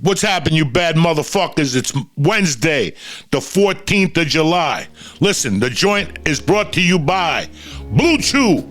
What's happening, you bad motherfuckers? It's Wednesday, the 14th of July. Listen, the joint is brought to you by Blue Chew.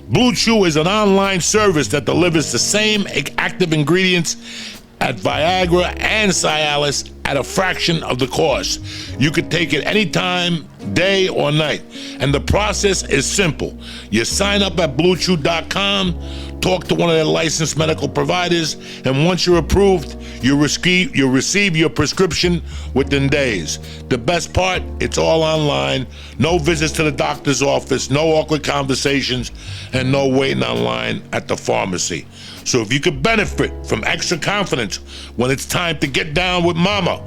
Blue Chew is an online service that delivers the same active ingredients at Viagra and Cialis at a fraction of the cost. You could take it anytime, day or night. And the process is simple. You sign up at BlueChew.com, talk to one of their licensed medical providers, and once you're approved, you'll receive your prescription within days. The best part, it's all online. No visits to the doctor's office, no awkward conversations, and no waiting online at the pharmacy. So if you could benefit from extra confidence when it's time to get down with mama,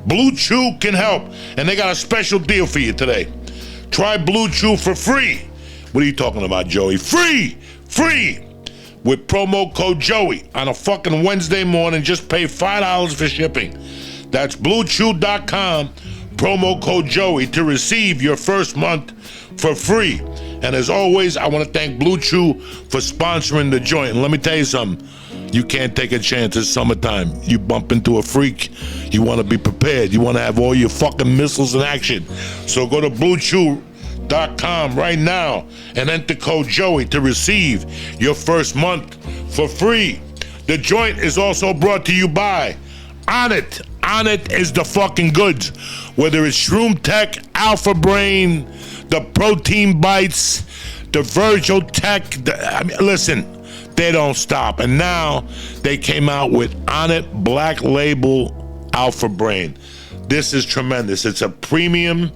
Blue Chew can help. And they got a special deal for you today. Try Blue Chew for free. What are you talking about, Joey? Free! With promo code Joey on a fucking Wednesday morning. Just pay $5 for shipping. That's BlueChew.com, promo code Joey to receive your first month for free. And as always, I want to thank Blue Chew for sponsoring the joint. And let me tell you something. You can't take a chance. It's summertime. You bump into a freak, you want to be prepared. You want to have all your fucking missiles in action. So go to BlueChew.com right now and enter code Joey to receive your first month for free. The joint is also brought to you by Onnit. Onnit is the fucking goods. Whether it's Shroom Tech, Alpha Brain, the Protein Bites, the Virgil Tech, listen, they don't stop. And now they came out with Onnit Black Label Alpha Brain. This is tremendous. It's a premium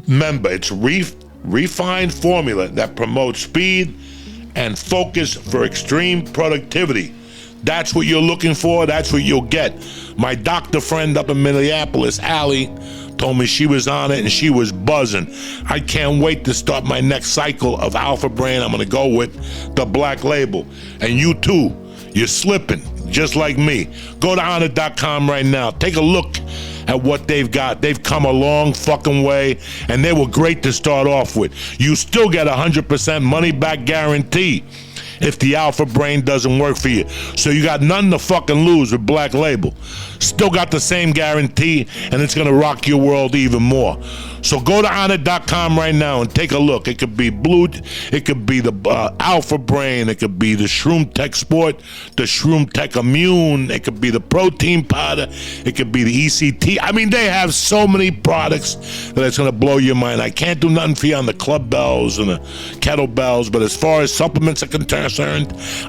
member. It's refined formula that promotes speed and focus for extreme productivity. That's what you're looking for. That's what you'll get. My doctor friend up in Minneapolis, Allie, told me she was on it and she was buzzing. I can't wait to start my next cycle of Alpha Brain. I'm going to go with the Black Label. And you too, you're slipping just like me. Go to Onnit.com right now. Take a look at what they've got. They've come a long fucking way, and they were great to start off with. You still get 100% money back guarantee if the Alpha Brain doesn't work for you. So you got nothing to fucking lose with Black Label. Still got the same guarantee, and it's gonna rock your world even more. So go to Onnit.com right now and take a look. It could be it could be the Alpha Brain, it could be the Shroom Tech Sport, the Shroom Tech Immune, it could be the Protein Powder, it could be the ECT. I mean, they have so many products that it's gonna blow your mind. I can't do nothing for you on the club bells and the kettlebells, but as far as supplements are concerned,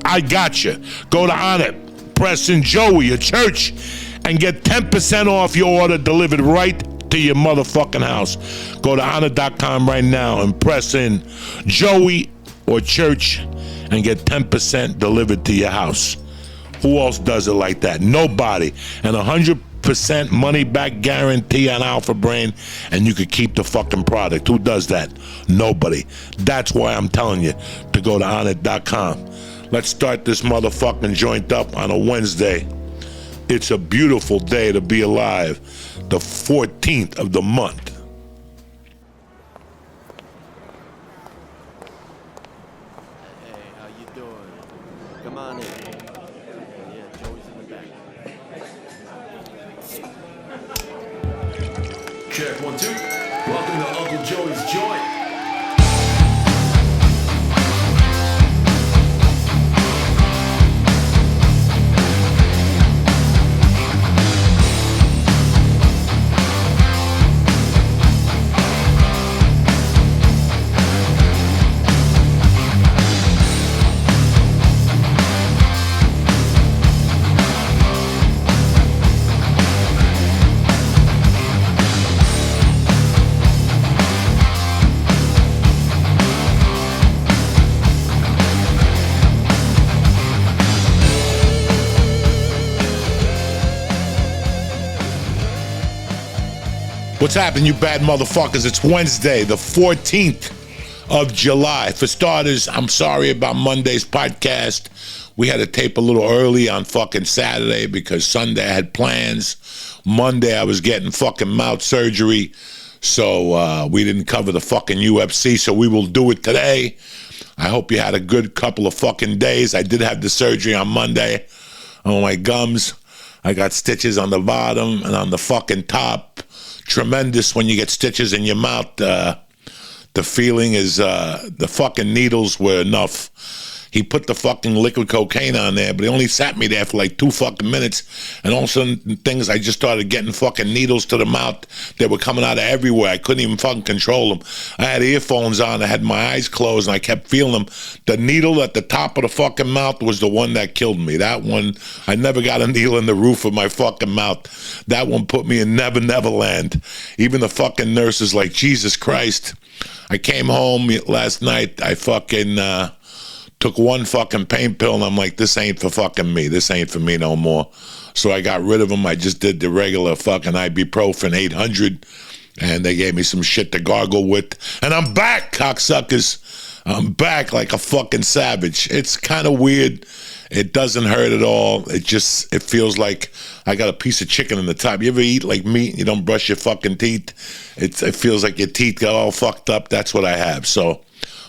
I got you. Go to Onnit, press in Joey, a church, and get 10% off your order delivered right to your motherfucking house. Go to Onnit.com right now and press in Joey or church and get 10% delivered to your house. Who else does it like that? Nobody. And 100% money back guarantee on Alpha Brain, and you could keep the fucking product. Who does that? Nobody. That's why I'm telling you to go to Onnit.com. Let's start this motherfucking joint up on a Wednesday. It's a beautiful day to be alive. The 14th of the month. Hey, how you doing? Come on in. Yeah, Joey's in the back. Check 1, 2. Welcome to Uncle Joey's Joint. What's happening, you bad motherfuckers? It's Wednesday, the 14th of July. For starters, I'm sorry about Monday's podcast. We had to tape a little early on fucking Saturday because Sunday I had plans. Monday I was getting fucking mouth surgery, so we didn't cover the fucking UFC, so we will do it today. I hope you had a good couple of fucking days. I did have the surgery on Monday on my gums. I got stitches on the bottom and on the fucking top. Tremendous when you get stitches in your mouth. The feeling is the fucking needles were enough. He put the fucking liquid cocaine on there, but he only sat me there for like 2 fucking minutes. And all of a sudden, I just started getting fucking needles to the mouth that were coming out of everywhere. I couldn't even fucking control them. I had earphones on. I had my eyes closed, and I kept feeling them. The needle at the top of the fucking mouth was the one that killed me. That one, I never got a needle in the roof of my fucking mouth. That one put me in Never Never Land. Even the fucking nurse is like, Jesus Christ. I came home last night. I fucking took one fucking pain pill, and I'm like, this ain't for fucking me. This ain't for me no more. So I got rid of them. I just did the regular fucking ibuprofen 800, and they gave me some shit to gargle with. And I'm back, cocksuckers. I'm back like a fucking savage. It's kind of weird. It doesn't hurt at all. It feels like I got a piece of chicken in the top. You ever eat like meat and you don't brush your fucking teeth? It feels like your teeth got all fucked up. That's what I have. So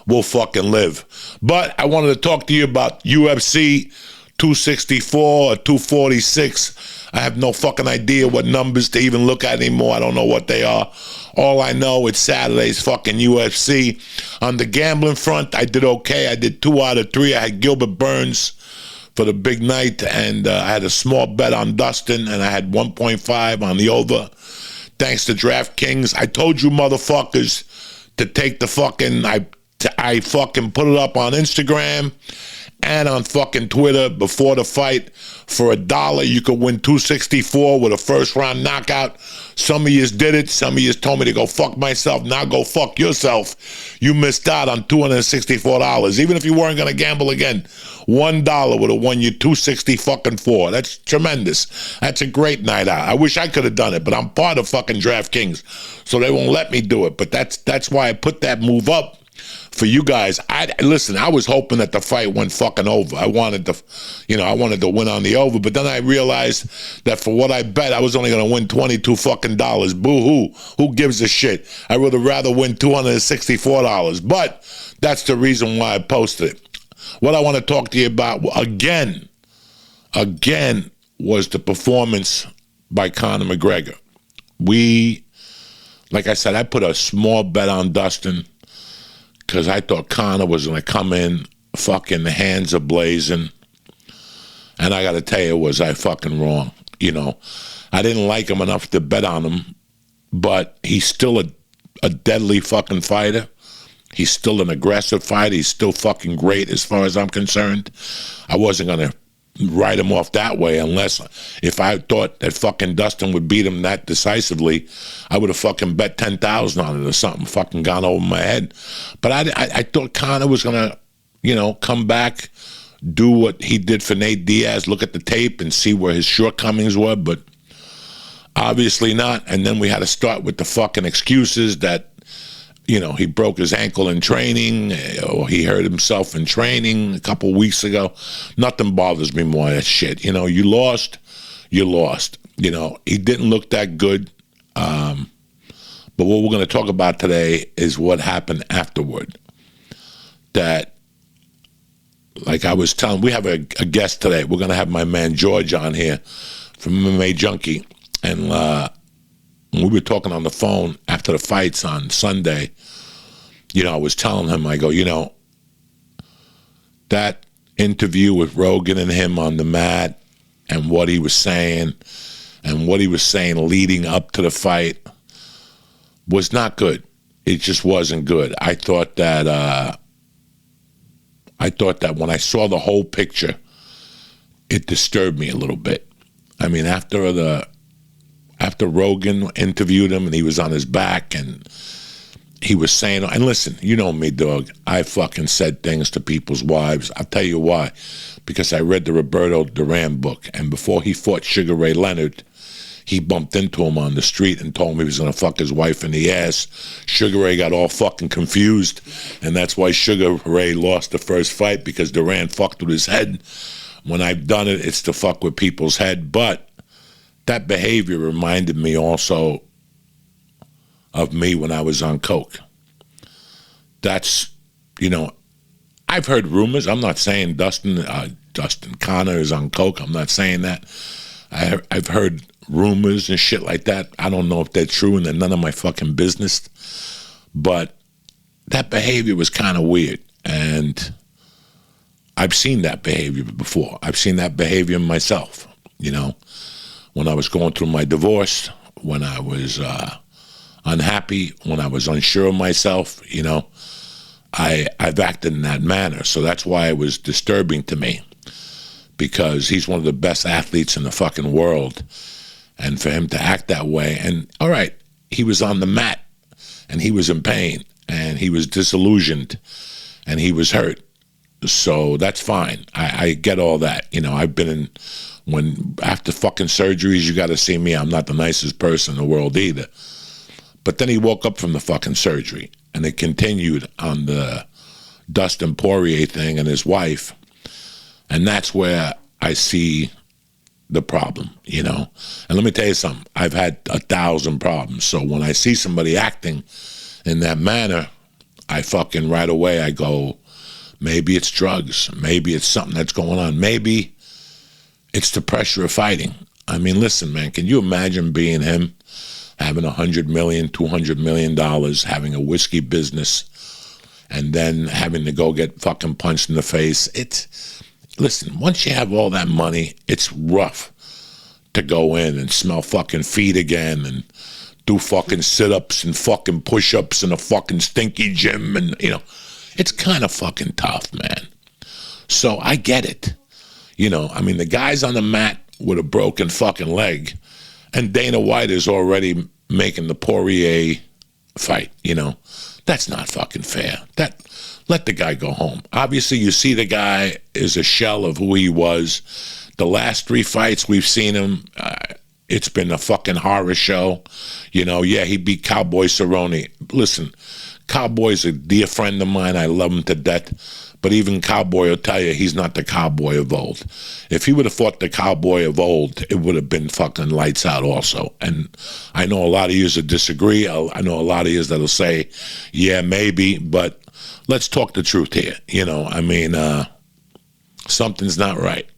we'll fucking live. But I wanted to talk to you about UFC 264 or 246. I have no fucking idea what numbers to even look at anymore. I don't know what they are. All I know, it's Saturday's fucking UFC. On the gambling front, I did okay. I did 2 out of 3. I had Gilbert Burns for the big night, and I had a small bet on Dustin, and I had 1.5 on the over. Thanks to DraftKings. I told you motherfuckers to take the fucking... I fucking put it up on Instagram and on fucking Twitter before the fight. For $1, you could win 264 with a first-round knockout. Some of you did it. Some of you told me to go fuck myself. Now go fuck yourself. You missed out on $264. Even if you weren't going to gamble again, $1 would have won you 264. That's tremendous. That's a great night out. I wish I could have done it, but I'm part of fucking DraftKings, so they won't let me do it. But that's why I put that move up for you guys. Listen, I was hoping that the fight went fucking over. I wanted to win on the over, but then I realized that for what I bet, I was only going to win $22 fucking dollars. Boo-hoo. Who gives a shit? I would have rather win $264. But that's the reason why I posted it. What I want to talk to you about again, was the performance by Conor McGregor. Like I said, I put a small bet on Dustin, because I thought Conor was going to come in fucking hands ablazing. And I got to tell you, was I fucking wrong. I didn't like him enough to bet on him, but he's still a deadly fucking fighter. He's still an aggressive fighter. He's still fucking great as far as I'm concerned. I wasn't going to write him off that way unless if I thought that fucking Dustin would beat him that decisively, I would have fucking bet 10,000 on it or something, fucking gone over my head. But I thought Conor was going to, come back, do what he did for Nate Diaz, look at the tape and see where his shortcomings were, but obviously not. And then we had to start with the fucking excuses that, he broke his ankle in training, or he hurt himself in training a couple weeks ago. Nothing bothers me more than that shit. You lost. He didn't look that good. But what we're going to talk about today is what happened afterward. That, like I was telling, we have a guest today. We're going to have my man George on here from MMA Junkie. And when we were talking on the phone after the fights on Sunday, I was telling him, I go, that interview with Rogan and him on the mat and what he was saying leading up to the fight was not good. It just wasn't good. I thought that when I saw the whole picture, it disturbed me a little bit. I mean, after Rogan interviewed him and he was on his back and he was saying, and listen, you know me, dog, I fucking said things to people's wives. I'll tell you why. Because I read the Roberto Duran book, and before he fought Sugar Ray Leonard, he bumped into him on the street and told him he was going to fuck his wife in the ass. Sugar Ray got all fucking confused, and that's why Sugar Ray lost the first fight, because Duran fucked with his head. When I've done it, it's to fuck with people's head. But that behavior reminded me also of me when I was on coke. That's, I've heard rumors. I'm not saying Dustin Conor is on coke. I'm not saying that. I've heard rumors and shit like that. I don't know if they're true, and they're none of my fucking business. But that behavior was kind of weird, and I've seen that behavior before. I've seen that behavior myself, you know, when I was going through my divorce, when I was unhappy, when I was unsure of myself, you know, I've acted in that manner. So that's why it was disturbing to me, because he's one of the best athletes in the fucking world. And for him to act that way, and all right, he was on the mat, and he was in pain, and he was disillusioned, and he was hurt. So that's fine. I get all that. You know, I've been in, when after fucking surgeries, you got to see me. I'm not the nicest person in the world either. But then he woke up from the fucking surgery, and it continued on the Dustin Poirier thing and his wife. And that's where I see the problem, you know. And let me tell you something. I've had 1,000 problems. So when I see somebody acting in that manner, I fucking right away, I go, maybe it's drugs. Maybe it's something that's going on. Maybe it's the pressure of fighting. I mean, listen, man, can you imagine being him, having $100 million, $200 million, having a whiskey business, and then having to go get fucking punched in the face? Listen, once you have all that money, it's rough to go in and smell fucking feet again and do fucking sit-ups and fucking push-ups in a fucking stinky gym, and, you know, it's kind of fucking tough, man. So I get it. You know, I mean, the guy's on the mat with a broken fucking leg, and Dana White is already making the Poirier fight, you know. That's not fucking fair. Let the guy go home. Obviously, you see the guy is a shell of who he was. The last 3 fights we've seen him, it's been a fucking horror show. You know, yeah, he beat Cowboy Cerrone. Listen, Cowboy's a dear friend of mine. I love him to death. But even Cowboy will tell you he's not the Cowboy of old. If he would have fought the Cowboy of old, it would have been fucking lights out also. And I know a lot of you that disagree. I know a lot of you that'll say, yeah, maybe, but let's talk the truth here. You know, I mean, something's not right.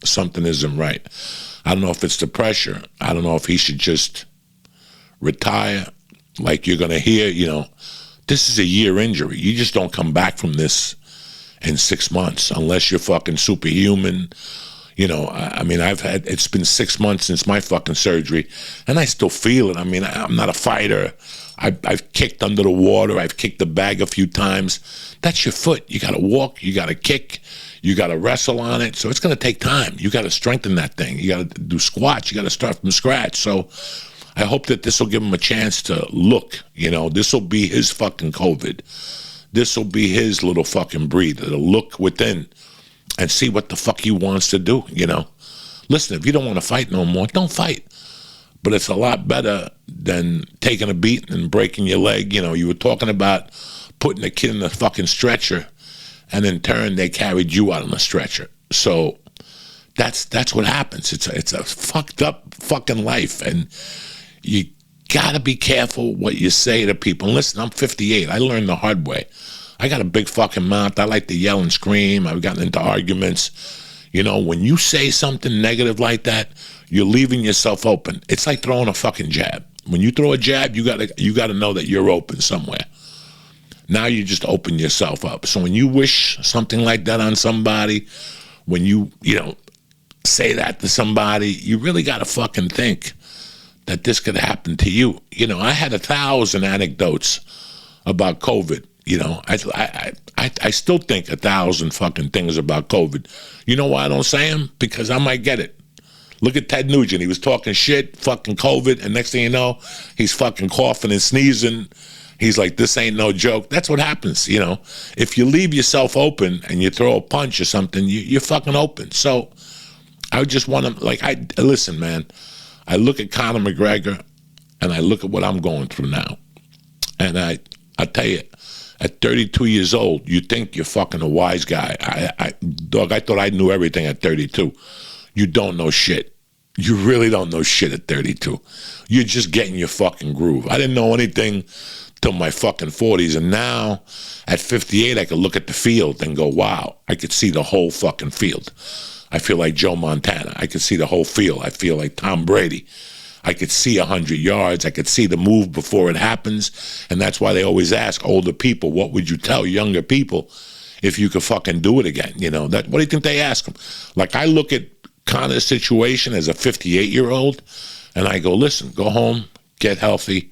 Something isn't right. I don't know if it's the pressure. I don't know if he should just retire. Like you're going to hear, you know, this is a year injury. You just don't come back from this in 6 months unless you're fucking superhuman. You know, I mean, it's been 6 months since my fucking surgery, and I still feel it. I mean, I'm not a fighter. I've kicked under the water. I've kicked the bag a few times. That's your foot. You got to walk. You got to kick. You got to wrestle on it. So it's going to take time. You got to strengthen that thing. You got to do squats. You got to start from scratch. So I hope that this will give him a chance to look. You know, this will be his fucking COVID. This will be his little fucking breather to look within and see what the fuck he wants to do, you know. Listen, if you don't want to fight no more, don't fight. But it's a lot better than taking a beat and breaking your leg. You know, you were talking about putting a kid in a fucking stretcher, and in turn they carried you out on a stretcher. So that's what happens. It's a fucked up fucking life, and you gotta be careful what you say to people. And listen, I'm 58. I learned the hard way. I got a big fucking mouth. I like to yell and scream. I've gotten into arguments. You know, when you say something negative like that, you're leaving yourself open. It's like throwing a fucking jab. When you throw a jab, you gotta know that you're open somewhere. Now you just open yourself up. So when you wish something like that on somebody, when you know, say that to somebody, you really gotta fucking think that this could happen to you. You know, I had 1,000 anecdotes about COVID. You know, I still think 1,000 fucking things about COVID. You know why I don't say them? Because I might get it. Look at Ted Nugent. He was talking shit, fucking COVID, and next thing you know, he's fucking coughing and sneezing. He's like, this ain't no joke. That's what happens, you know. If you leave yourself open and you throw a punch or something, you're fucking open. So I just want to, like, listen, man, I look at Conor McGregor and I look at what I'm going through now. And I tell you, at 32 years old, you think you're fucking a wise guy. Dog, I thought I knew everything at 32. You don't know shit. You really don't know shit at 32. You're just getting your fucking groove. I didn't know anything till my fucking 40s. And now, at 58, I could look at the field and go, wow, I could see the whole fucking field. I feel like Joe Montana. I could see the whole field. I feel like Tom Brady. I could see 100 yards. I could see the move before it happens. And that's why they always ask older people, what would you tell younger people if you could fucking do it again? You know, what do you think they ask them? Like, I look at Conor's situation as a 58-year-old, and I go, listen, go home, get healthy,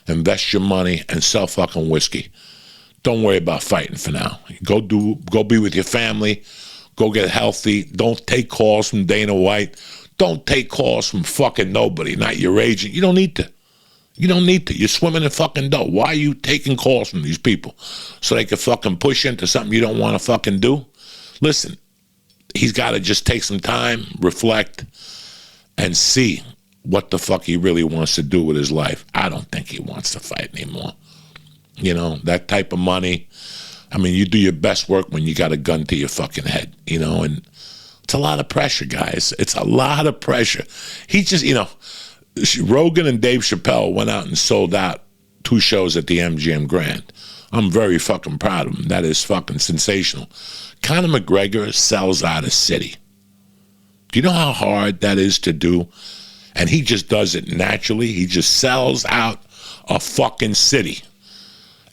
invest your money, and sell fucking whiskey. Don't worry about fighting for now. Go be with your family. Go get healthy. Don't take calls from Dana White. Don't take calls from fucking nobody, not your agent. You don't need to. You don't need to. You're swimming in fucking dough. Why are you taking calls from these people? So they can fucking push into something you don't want to fucking do? Listen, he's got to just take some time, reflect, and see what the fuck he really wants to do with his life. I don't think he wants to fight anymore. You know, that type of money. I mean, you do your best work when you got a gun to your fucking head, you know, and it's a lot of pressure, guys. It's a lot of pressure. He just, you know, Rogan and Dave Chappelle went out and sold out 2 shows at the MGM Grand. I'm very fucking proud of him. That is fucking sensational. Conor McGregor sells out a city. Do you know how hard that is to do? And he just does it naturally. He just sells out a fucking city.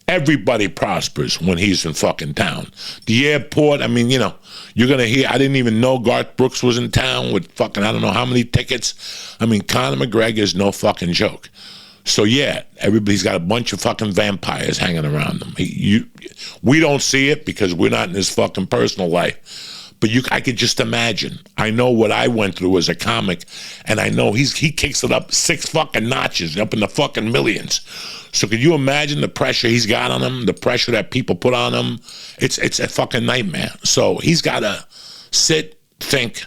Everybody prospers when he's in fucking town. The airport, I mean, you know, you're going to hear, I didn't even know Garth Brooks was in town with fucking, I don't know how many tickets. I mean, Conor McGregor is no fucking joke. So, yeah, everybody's got a bunch of fucking vampires hanging around them. We don't see it because we're not in his fucking personal life. But I could just imagine. I know what I went through as a comic, and I know he kicks it up 6 fucking notches, up in the fucking millions. So could you imagine the pressure he's got on him, the pressure that people put on him? It's a fucking nightmare. So he's got to sit, think,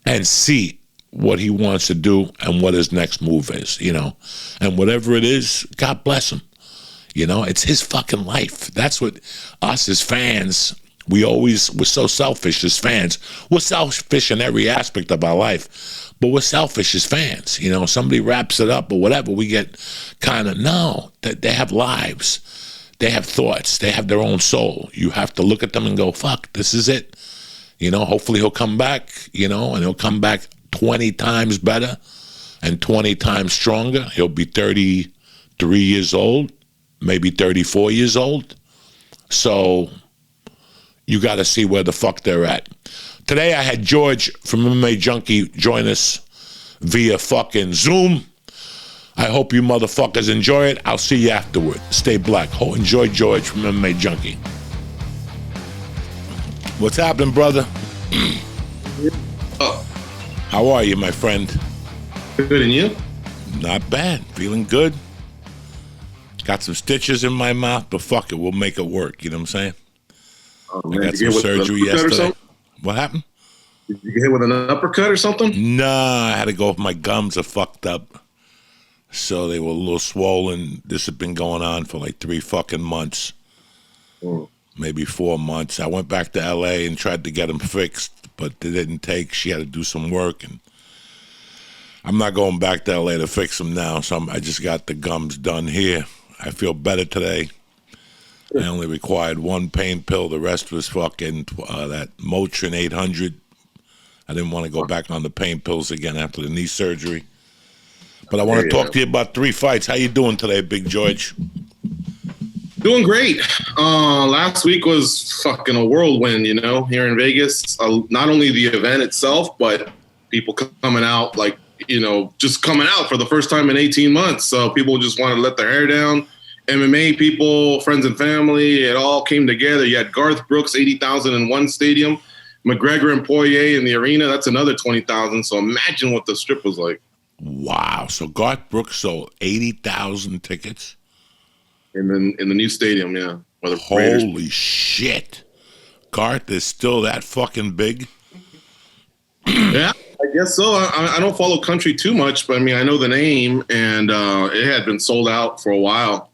and see what he wants to do and what his next move is, you know. And whatever it is, God bless him. You know, it's his fucking life. That's what us as fans, we're so selfish as fans. We're selfish in every aspect of our life, but we're selfish as fans. You know, somebody wraps it up or whatever, we get kind of, no, they have lives. They have thoughts. They have their own soul. You have to look at them and go, fuck, this is it. You know, hopefully he'll come back, you know, and he'll come back 20 times better and 20 times stronger. He'll be 33 years old, maybe 34 years old. So you got to see where the fuck they're at. Today I had George from MMA Junkie join us via fucking Zoom. I hope you motherfuckers enjoy it. I'll see you afterward. Stay black. Enjoy George from MMA Junkie. What's happening, brother? Oh, How are you, my friend? good, and you? Not bad. Feeling good. Got some stitches in my mouth, but fuck it. We'll make it work. You know what I'm saying? Oh, I man, got did some you get surgery with an uppercut or yesterday. something? What happened? Did you get hit with an uppercut or something? Nah, I had to go. My gums are fucked up. So they were a little swollen. This had been going on for like 3 fucking months. Maybe 4 months. I went back to LA and tried to get them fixed, but they didn't take. She had to do some work, and I'm not going back to LA to fix them now, so I just got the gums done here. I feel better today. I only required 1 pain pill. The rest was fucking that Motrin 800. I didn't want to go back on the pain pills again after the knee surgery. But I want to talk to you about 3 fights. How you doing today, Big George? Doing great. Last week was fucking a whirlwind, you know, here in Vegas. Not only the event itself, but people coming out, like, you know, just coming out for the first time in 18 months. So people just want to let their hair down. MMA people, friends and family, it all came together. You had Garth Brooks, 80,000 in one stadium. McGregor and Poirier in the arena, that's another 20,000. So imagine what the strip was like. Wow. So Garth Brooks sold 80,000 tickets? In the new stadium, yeah. Holy shit. Garth is still that fucking big? Yeah, I guess so. I don't follow country too much, but I mean, I know the name, and it had been sold out for a while.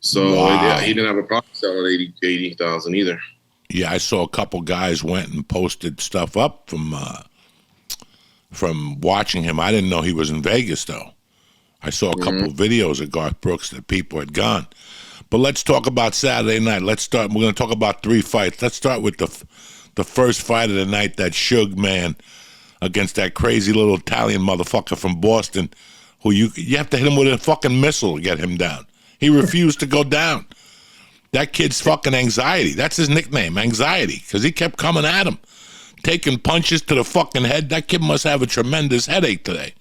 So wow. he didn't have a problem selling 80,000 either. Yeah, I saw a couple guys went and posted stuff up from watching him. I didn't know he was in Vegas, though. I saw a couple of videos of Garth Brooks that people had gone. But let's talk about Saturday night. We're going to talk about 3 fights. Let's start with the first fight of the night, that Suge man against that crazy little Italian motherfucker from Boston, who you have to hit him with a fucking missile to get him down. He refused to go down. That kid's fucking anxiety. That's his nickname, anxiety, because he kept coming at him, taking punches to the fucking head. That kid must have a tremendous headache today.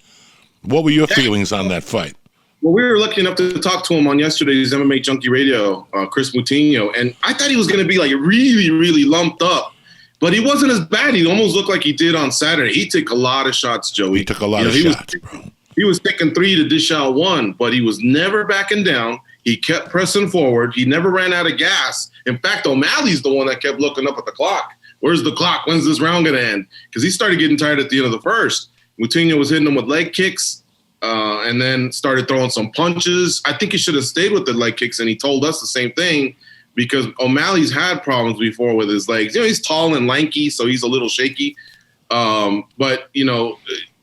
What were your feelings on that fight? Well, we were lucky enough to talk to him on yesterday's MMA Junkie Radio, Chris Moutinho, and I thought he was going to be like really, really lumped up, but he wasn't as bad. He almost looked like he did on Saturday. He took a lot of shots, Joey. He took a lot of shots, bro. He was taking 3 to dish out 1, but he was never backing down. He kept pressing forward. He never ran out of gas. In fact, O'Malley's the one that kept looking up at the clock. Where's the clock? When's this round going to end? Because he started getting tired at the end of the first. Moutinho was hitting him with leg kicks and then started throwing some punches. I think he should have stayed with the leg kicks, and he told us the same thing because O'Malley's had problems before with his legs. You know, he's tall and lanky, so he's a little shaky. But, you know,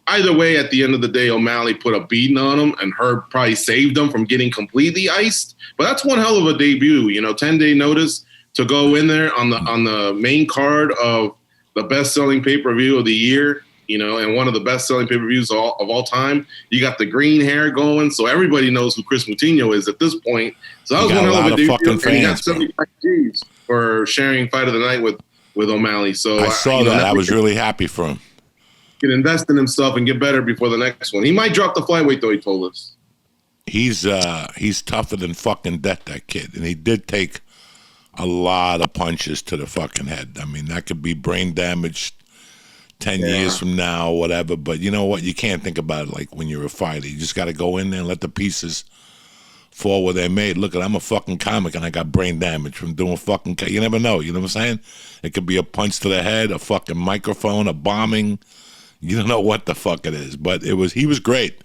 either way, at the end of the day, O'Malley put a beating on him, and Herb probably saved him from getting completely iced. But that's one hell of a debut, you know, 10-day notice to go in there on the main card of the best-selling pay-per-view of the year, you know, and one of the best-selling pay-per-views of all time. You got the green hair going, so everybody knows who Chris Moutinho is at this point. So that was one hell of a debut. Fucking fans, he got 75 G's for sharing Fight of the Night with O'Malley. So I saw that. I was really happy for him. Can invest in himself and get better before the next one. He might drop the flyweight, though, he told us. He's tougher than fucking death, that kid. And he did take a lot of punches to the fucking head. I mean, that could be brain damage 10 years from now, whatever. But you know what? You can't think about it like when you're a fighter. You just got to go in there and let the pieces fall where they're made. Look, I'm a fucking comic and I got brain damage from doing fucking... You never know, you know what I'm saying? It could be a punch to the head, a fucking microphone, a bombing. You don't know what the fuck it is. But he was great.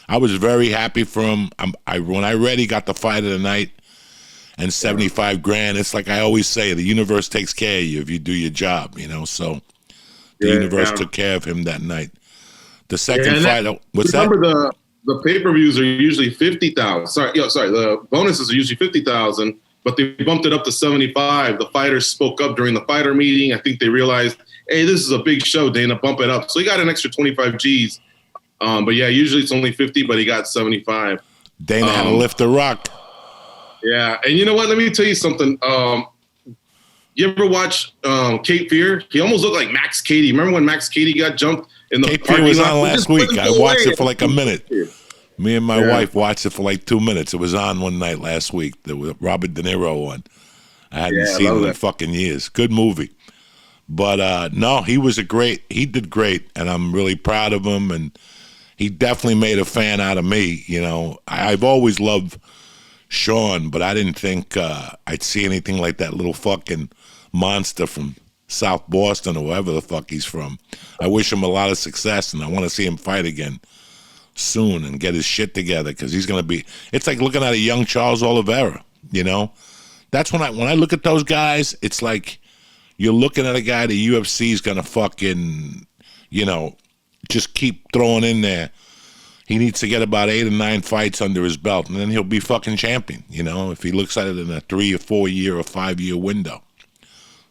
I was very happy for him. When I read he got the fight of the night and 75 grand, it's like I always say, the universe takes care of you if you do your job, you know? So the universe took care of him that night. The second fight, what's that? Remember the pay-per-views are usually 50,000. Sorry, the bonuses are usually 50,000, but they bumped it up to 75. The fighters spoke up during the fighter meeting. I think they realized, hey, this is a big show, Dana, bump it up. So he got an extra 25 G's. But yeah, usually it's only 50, but he got 75. Dana had to lift the rock. Yeah, and you know what? Let me tell you something. You ever watch Cape Fear? He almost looked like Max Cady. Remember when Max Cady got jumped in the Cape Fear was on last week. I watched it for like a minute. Me and my wife watched it for like 2 minutes. It was on one night last week. The Robert De Niro one. I hadn't seen it in fucking years. Good movie. But no, he did great, and I'm really proud of him, and he definitely made a fan out of me. You know, I've always loved Sean, but I didn't think I'd see anything like that little fucking monster from South Boston or wherever the fuck he's from. I wish him a lot of success, and I want to see him fight again soon and get his shit together, because he's going to be... It's like looking at a young Charles Oliveira, you know? That's when I look at those guys, it's like you're looking at a guy the UFC is going to fucking, you know, just keep throwing in there. He needs to get about 8 or 9 fights under his belt, and then he'll be fucking champion, you know, if he looks at it in a 3 or 4 year or 5 year window.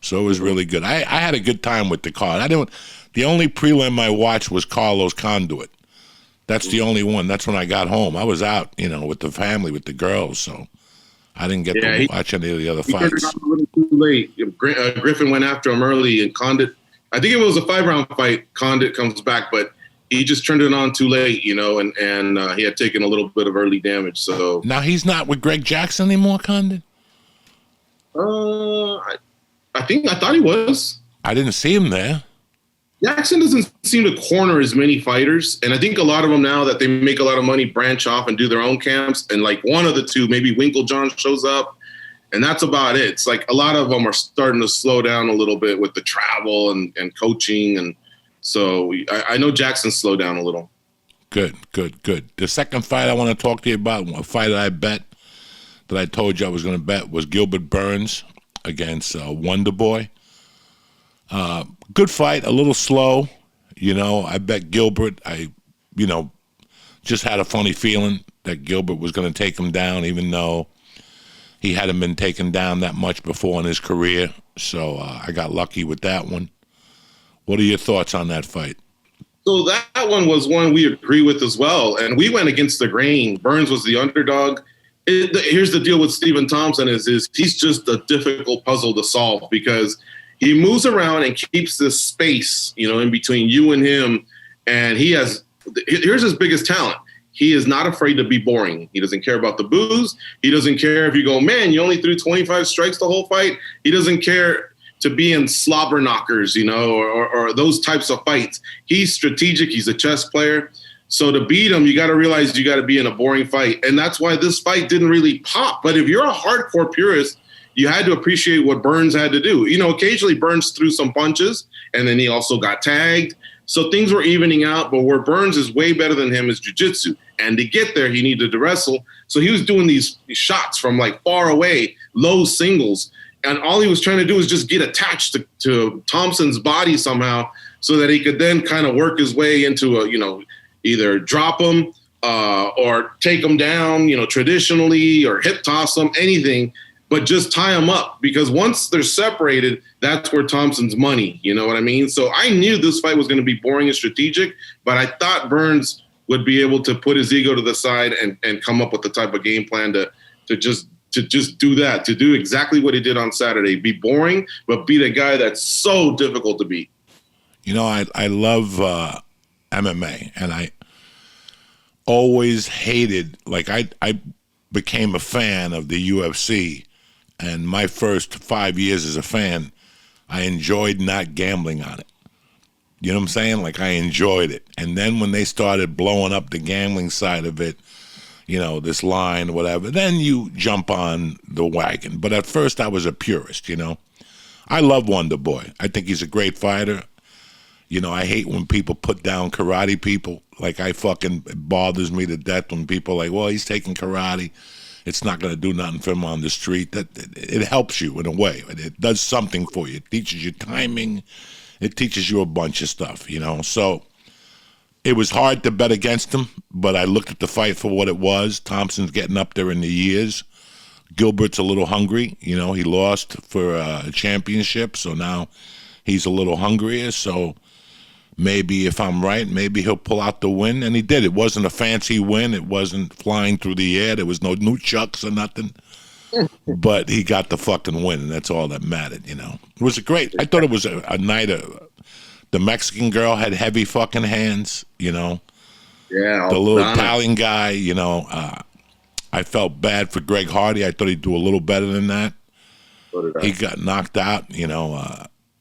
So it was really good. I had a good time with the card. The only prelim I watched was Carlos Conduit. That's the only one. That's when I got home. I was out, you know, with the family, with the girls, so I didn't get to watch any of the other fights. He turned it on a little too late. Griffin went after him early, and Condit, I think it was a 5-round fight. Condit comes back, but he just turned it on too late, you know, and he had taken a little bit of early damage. So now he's not with Greg Jackson anymore, Condit? I thought he was. I didn't see him there. Jackson doesn't seem to corner as many fighters, and I think a lot of them, now that they make a lot of money, branch off and do their own camps, and like one of the two, maybe Winklejohn shows up, and that's about it. It's like a lot of them are starting to slow down a little bit with the travel and coaching, and so I know Jackson slowed down a little. Good. The second fight I want to talk to you about, a fight that I bet, that I told you I was going to bet, was Gilbert Burns against Wonder Boy. Good fight, a little slow. You know, I bet Gilbert. I just had a funny feeling that Gilbert was going to take him down, even though He hadn't been taken down that much before in his career, so I got lucky with that one. What are your thoughts on that fight? So that one was one we agree with as well, and we went against the grain. Burns was the underdog. Here's the deal with Stephen Thompson is he's just a difficult puzzle to solve because he moves around and keeps this space, in between you and him, and here's his biggest talent. He is not afraid to be boring. He doesn't care about the booze. He doesn't care if you go, man, you only threw 25 strikes the whole fight. He doesn't care to be in slobber knockers, or those types of fights. He's strategic. He's a chess player. So to beat him, you got to realize you got to be in a boring fight. And that's why this fight didn't really pop. But if you're a hardcore purist, you had to appreciate what Burns had to do. Occasionally Burns threw some punches, and then he also got tagged. So things were evening out, but where Burns is way better than him is jiu-jitsu. And to get there, he needed to wrestle. So he was doing these shots from far away, low singles. And all he was trying to do was just get attached to Thompson's body somehow so that he could then kind of work his way into either drop him or take him down, traditionally, or hip toss him, anything. But just tie him up, because once they're separated, that's where Thompson's money. You know what I mean? So I knew this fight was going to be boring and strategic, but I thought Burns would be able to put his ego to the side and come up with the type of game plan to just do that, to do exactly what he did on Saturday. Be boring, but beat a guy that's so difficult to beat. I love MMA, and I always hated, I became a fan of the UFC. And my first 5 years as a fan, I enjoyed not gambling on it. You know what I'm saying? I enjoyed it. And then when they started blowing up the gambling side of it, this line, whatever, then you jump on the wagon. But at first I was a purist, I love Wonder Boy. I think he's a great fighter. I hate when people put down karate people. It bothers me to death when people are like, well, he's taking karate. It's not going to do nothing for him on the street. It helps you in a way. It does something for you. It teaches you timing. It teaches you a bunch of stuff, So it was hard to bet against him, but I looked at the fight for what it was. Thompson's getting up there in the years. Gilbert's a little hungry. He lost for a championship, so now he's a little hungrier. So maybe if I'm right, maybe he'll pull out the win. And he did. It wasn't a fancy win. It wasn't flying through the air. There was no nunchucks or nothing. But he got the fucking win, and that's all that mattered, It was I thought it was a night the Mexican girl had heavy fucking hands, Yeah. The little Italian guy, I felt bad for Greg Hardy. I thought he'd do a little better than that. He got knocked out,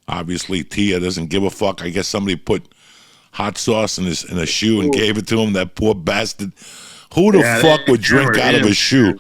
Obviously, Tia doesn't give a fuck. I guess somebody put hot sauce in a shoe and gave it to him. That poor bastard. Who the fuck would drink out of a shoe?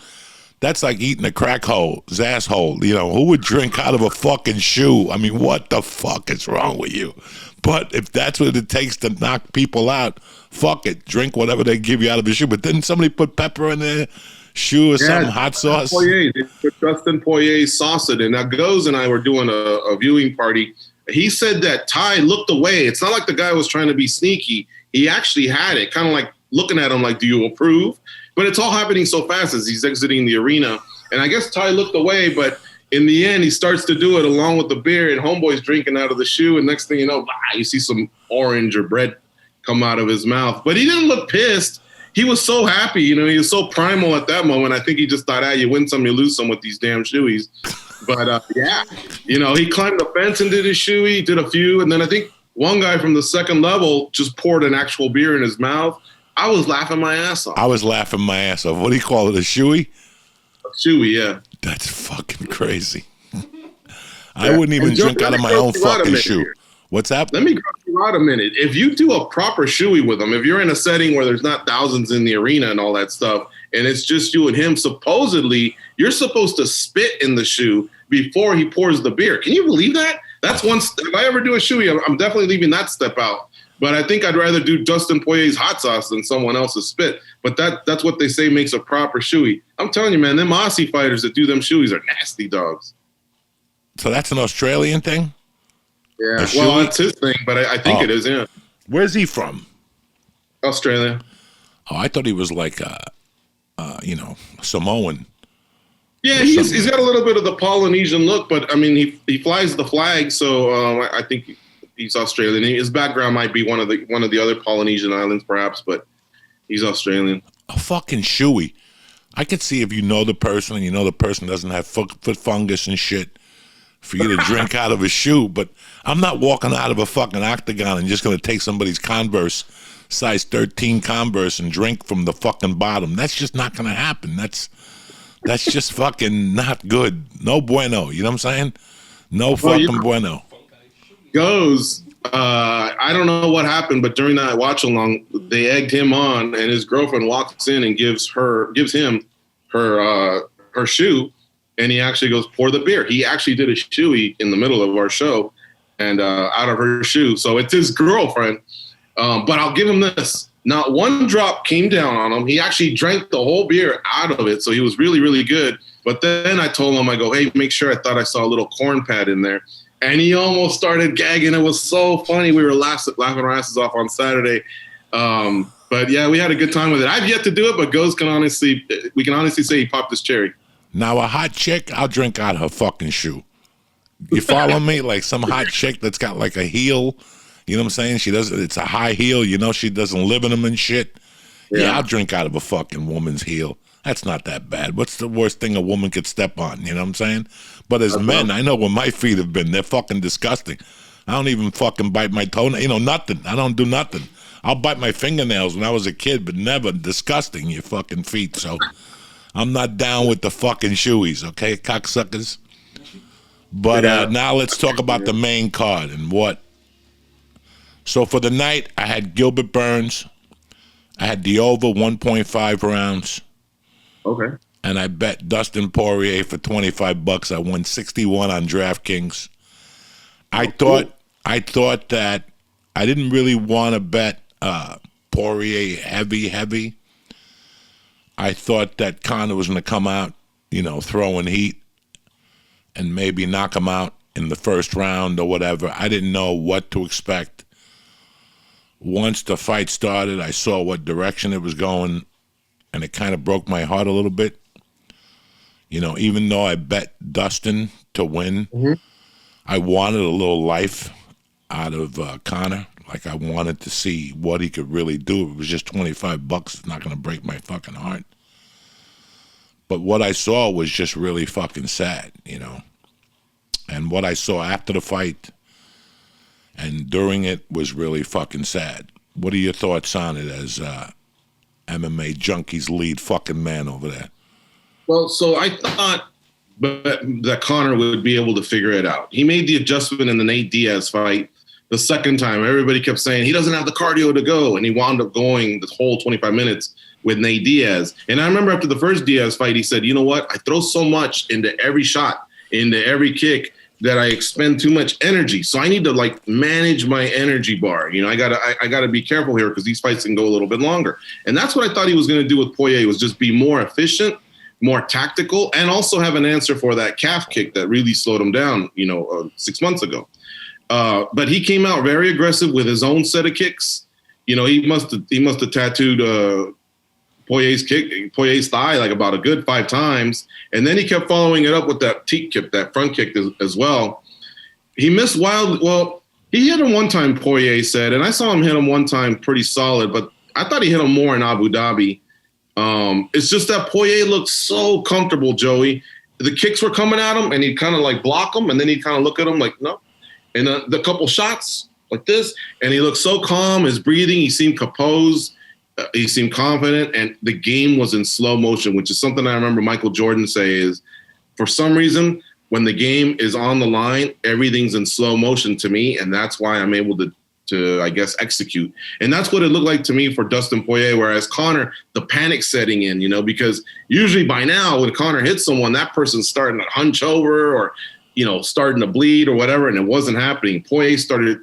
That's like eating a crack hole's asshole. Who would drink out of a fucking shoe? I mean, what the fuck is wrong with you? But if that's what it takes to knock people out, fuck it. Drink whatever they give you out of a shoe. But didn't somebody put pepper in their shoe or something, hot sauce? Poirier. They put Dustin Poirier's sauce in it. Now, Goz and I were doing a viewing party. He said that Ty looked away. It's not like the guy was trying to be sneaky. He actually had it, kind of like looking at him like, do you approve? But it's all happening so fast as he's exiting the arena. And I guess Ty looked away, but in the end, he starts to do it along with the beer, and Homeboy's drinking out of the shoe. And next thing you know, you see some orange or bread come out of his mouth. But he didn't look pissed. He was so happy. He was so primal at that moment. I think he just thought, you win some, you lose some with these damn shoeies. But, he climbed the fence and did his shoey, did a few. And then I think one guy from the second level just poured an actual beer in his mouth. I was laughing my ass off. What do you call it, a shoey? A shoey, yeah. That's fucking crazy. I wouldn't even drink out of my own fucking shoe. What's that? Let me gross you out a minute. If you do a proper shoey with him, if you're in a setting where there's not thousands in the arena and all that stuff, and it's just you and him, supposedly you're supposed to spit in the shoe before he pours the beer. Can you believe that? That's one. If I ever do a shoey, I'm definitely leaving that step out. But I think I'd rather do Dustin Poirier's hot sauce than someone else's spit. But that's what they say makes a proper shoey. I'm telling you, man, them Aussie fighters that do them shoeys are nasty dogs. So that's an Australian thing? Yeah, well, that's his thing, but I think it is, yeah. Where's he from? Australia. Oh, I thought he was like, Samoan. Yeah, he's got a little bit of the Polynesian look, but I mean, he flies the flag, so I think he's Australian. His background might be one of the other Polynesian islands, perhaps, but he's Australian. A fucking shoey. I could see if you know the person and you know the person doesn't have foot fungus and shit, for you to drink out of a shoe. But I'm not walking out of a fucking octagon and just going to take somebody's Converse, size 13 Converse, and drink from the fucking bottom. That's just not going to happen. That's just fucking not good. No bueno. You know what I'm saying? No fucking bueno. Goes. I don't know what happened, but during that watch along, they egged him on, and his girlfriend walks in and gives him her shoe, and he actually goes, pour the beer. He actually did a shoey in the middle of our show, and out of her shoe. So it's his girlfriend. But I'll give him this. Not one drop came down on him. He actually drank the whole beer out of it, so he was really, really good. But then I told him, I go, hey, make sure. I thought I saw a little corn pad in there. And he almost started gagging. It was so funny. We were laughing our asses off on Saturday. But yeah, we had a good time with it. I've yet to do it, but we can honestly say he popped his cherry. Now a hot chick, I'll drink out of her fucking shoe. You follow me? Like some hot chick that's got like a heel. You know what I'm saying? It's a high heel. You know, she doesn't live in them and shit. Yeah, I'll drink out of a fucking woman's heel. That's not that bad. What's the worst thing a woman could step on? You know what I'm saying? But as men, I know where my feet have been. They're fucking disgusting. I don't even fucking bite my toenail. You know, nothing. I don't do nothing. I'll bite my fingernails when I was a kid, but never disgusting, your fucking feet. So I'm not down with the fucking shoeies, okay, cocksuckers? But now let's talk about the main card and what. So for the night, I had Gilbert Burns. I had the over 1.5 rounds. Okay. And I bet Dustin Poirier for $25. I won 61 on DraftKings. I thought that I didn't really want to bet Poirier heavy. I thought that Conor was going to come out, you know, throwing heat and maybe knock him out in the first round or whatever. I didn't know what to expect. Once the fight started, I saw what direction it was going, and it kind of broke my heart a little bit. You know, even though I bet Dustin to win, I wanted a little life out of Conor. Like, I wanted to see what he could really do. If it was just $25, it's not going to break my fucking heart. But what I saw was just really fucking sad, you know. And what I saw after the fight and during it was really fucking sad. What are your thoughts on it as MMA Junkie's lead fucking man over there? Well, so I thought that Conor would be able to figure it out. He made the adjustment in the Nate Diaz fight the second time. Everybody kept saying he doesn't have the cardio to go, and he wound up going the whole 25 minutes with Nate Diaz. And I remember after the first Diaz fight, he said, you know what? I throw so much into every shot, into every kick, that I expend too much energy. So I need to like manage my energy bar. You know, I gotta be careful here because these fights can go a little bit longer. And that's what I thought he was going to do with Poirier, was just be more efficient, more tactical, and also have an answer for that calf kick that really slowed him down, 6 months ago. But he came out very aggressive with his own set of kicks. You know, he must have tattooed Poirier's thigh like about a good 5 times. And then he kept following it up with that teep kick, that front kick as well. He missed he hit him one time, Poirier said, and I saw him hit him one time pretty solid, but I thought he hit him more in Abu Dhabi. It's just that Poirier looked so comfortable, Joey. The kicks were coming at him, and he'd kind of like block them, and then he'd kind of look at him like, no. And the couple shots like this, and he looked so calm, his breathing, he seemed composed. He seemed confident, and the game was in slow motion, which is something I remember Michael Jordan say is, for some reason, when the game is on the line, everything's in slow motion to me, and that's why I'm able to I guess, execute. And that's what it looked like to me for Dustin Poirier, whereas Conor, the panic setting in, because usually by now when Conor hits someone, that person's starting to hunch over or, starting to bleed or whatever, and it wasn't happening. Poirier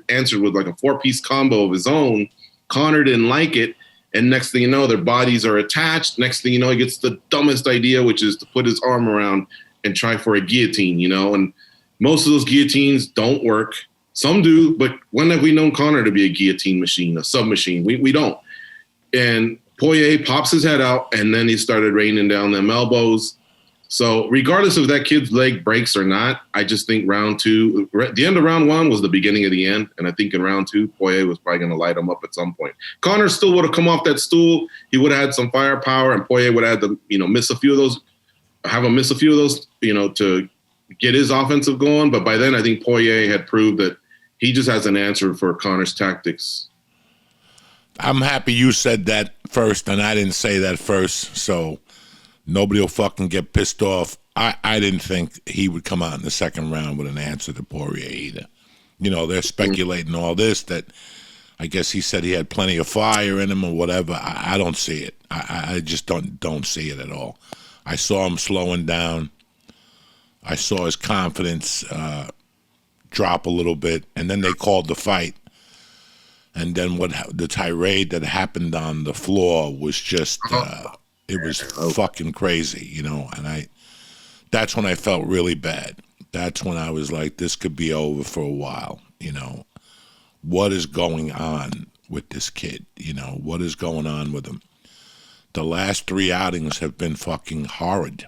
answered with like a 4-piece combo of his own. Conor didn't like it. And next thing you know, their bodies are attached. Next thing you know, he gets the dumbest idea, which is to put his arm around and try for a guillotine, and most of those guillotines don't work. Some do, but when have we known Conor to be a guillotine machine, a submachine? We don't. And Poirier pops his head out, and then he started raining down them elbows. So regardless if that kid's leg breaks or not, I just think round two, the end of round one was the beginning of the end. And I think in round two, Poirier was probably going to light him up at some point. Conor still would have come off that stool. He would have had some firepower, and Poirier would have had to, miss a few of those, to get his offensive going. But by then, I think Poirier had proved that he just has an answer for Conor's tactics. I'm happy you said that first, and I didn't say that first, so nobody will fucking get pissed off. I didn't think he would come out in the second round with an answer to Poirier either. They're speculating all this, that I guess he said he had plenty of fire in him or whatever. I don't see it. I just don't see it at all. I saw him slowing down. I saw his confidence drop a little bit, and then they called the fight. And then the tirade that happened on the floor was just, it was fucking crazy, and that's when I felt really bad. That's when I was like, this could be over for a while, What is going on with this kid? What is going on with him? The last 3 outings have been fucking horrid.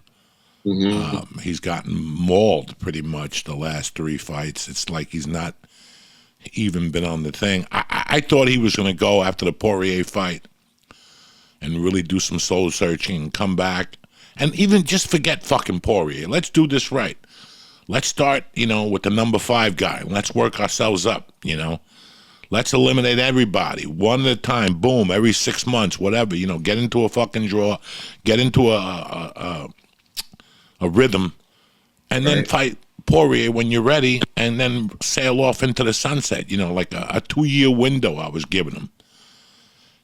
Mm-hmm. He's gotten mauled pretty much the last 3 fights. It's like he's not even been on the thing. I thought he was going to go after the Poirier fight and really do some soul searching and come back and even just forget fucking Poirier. Let's do this right. Let's start, with the number 5 guy. Let's work ourselves up, Let's eliminate everybody one at a time. Boom, every 6 months, whatever, get into a fucking draw, get into a rhythm, and then fight Poirier when you're ready, and then sail off into the sunset, like a 2-year window I was giving him.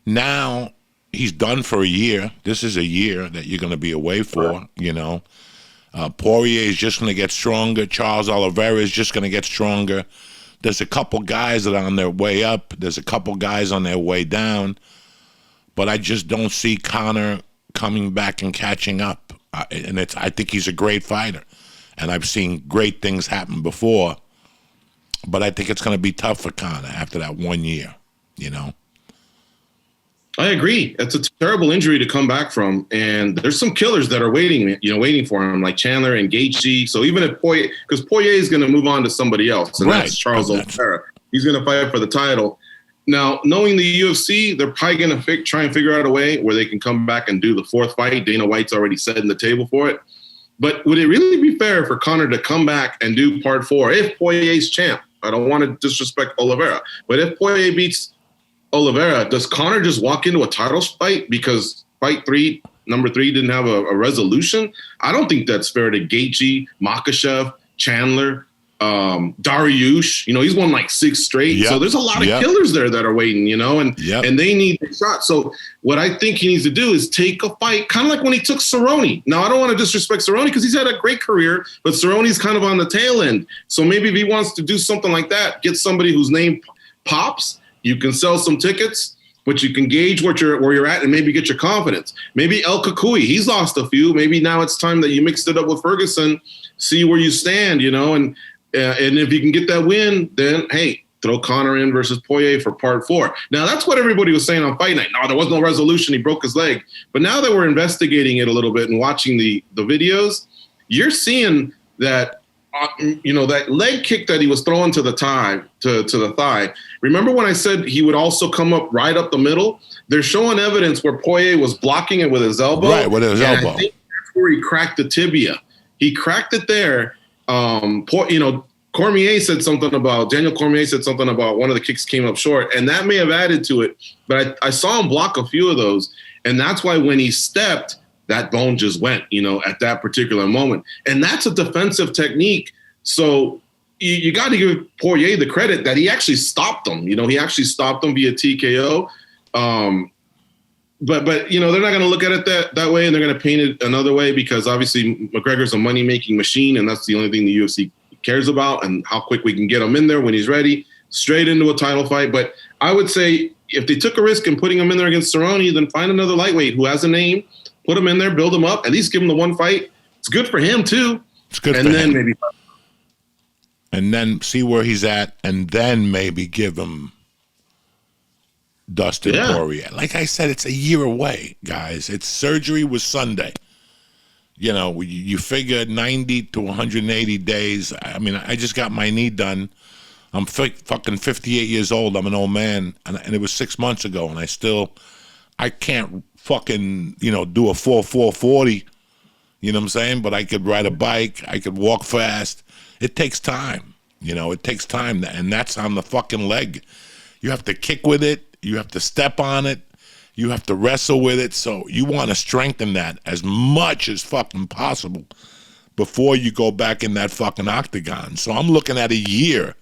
Now he's done for a year. This is a year that you're going to be away for, Poirier is just going to get stronger. Charles Oliveira is just going to get stronger. There's a couple guys that are on their way up. There's a couple guys on their way down. But I just don't see Conor coming back and catching up. I think he's a great fighter. And I've seen great things happen before. But I think it's going to be tough for Conor after that 1 year, I agree. It's a terrible injury to come back from. And there's some killers that are waiting for him, like Chandler and Gaethje. So even if because Poirier is going to move on to somebody else, and that's Charles Oliveira. He's going to fight for the title. Now, knowing the UFC, they're probably going to try and figure out a way where they can come back and do the 4th fight. Dana White's already setting the table for it. But would it really be fair for Conor to come back and do part 4 if Poirier's champ? I don't want to disrespect Oliveira, but if Poirier beats Oliveira, does Conor just walk into a title fight because fight 3, number 3, didn't have a resolution? I don't think that's fair to Gaethje, Makhachev, Chandler, Dariush. He's won like 6 straight. Yep. So there's a lot of killers there that are waiting, and they need a shot. So what I think he needs to do is take a fight, kind of like when he took Cerrone. Now, I don't want to disrespect Cerrone because he's had a great career, but Cerrone's kind of on the tail end. So maybe if he wants to do something like that, get somebody whose name pops, you can sell some tickets, but you can gauge where you're at and maybe get your confidence. Maybe El Kakui, he's lost a few. Maybe now it's time that you mixed it up with Ferguson, see where you stand, and if you can get that win, then, hey, throw Conor in versus Poirier for part 4. Now, that's what everybody was saying on Fight Night. No, there was no resolution. He broke his leg. But now that we're investigating it a little bit and watching the videos, you're seeing that, that leg kick that he was throwing to the thigh. Remember when I said he would also come up right up the middle? They're showing evidence where Poirier was blocking it with his elbow. Right, with his elbow. I think that's where he cracked the tibia. He cracked it there. Daniel Cormier said something about one of the kicks came up short, and that may have added to it. But I saw him block a few of those, and that's why when he stepped, that bone just went, at that particular moment. And that's a defensive technique. So you got to give Poirier the credit that he actually stopped him. He actually stopped him via TKO. But they're not going to look at it that way, and they're going to paint it another way because obviously McGregor's a money-making machine, and that's the only thing the UFC cares about, and how quick we can get him in there when he's ready, straight into a title fight. But I would say if they took a risk in putting him in there against Cerrone, then find another lightweight who has a name, put him in there, build him up, at least give him the 1 fight. It's good for him too. It's good and for then him. Maybe, and then see where he's at, and then maybe give him Dustin Poirier. Like I said, it's a year away, guys. Its surgery was Sunday. You know, you figure 90 to 180 days. I mean, I just got my knee done. I'm fucking 58 years old. I'm an old man, and it was 6 months ago, and I can't fucking, do a 4.40. You know what I'm saying? But I could ride a bike. I could walk fast. It takes time. It takes time, and that's on the fucking leg. You have to kick with it. You have to step on it. You have to wrestle with it. So you want to strengthen that as much as fucking possible before you go back in that fucking octagon. So I'm looking at a year,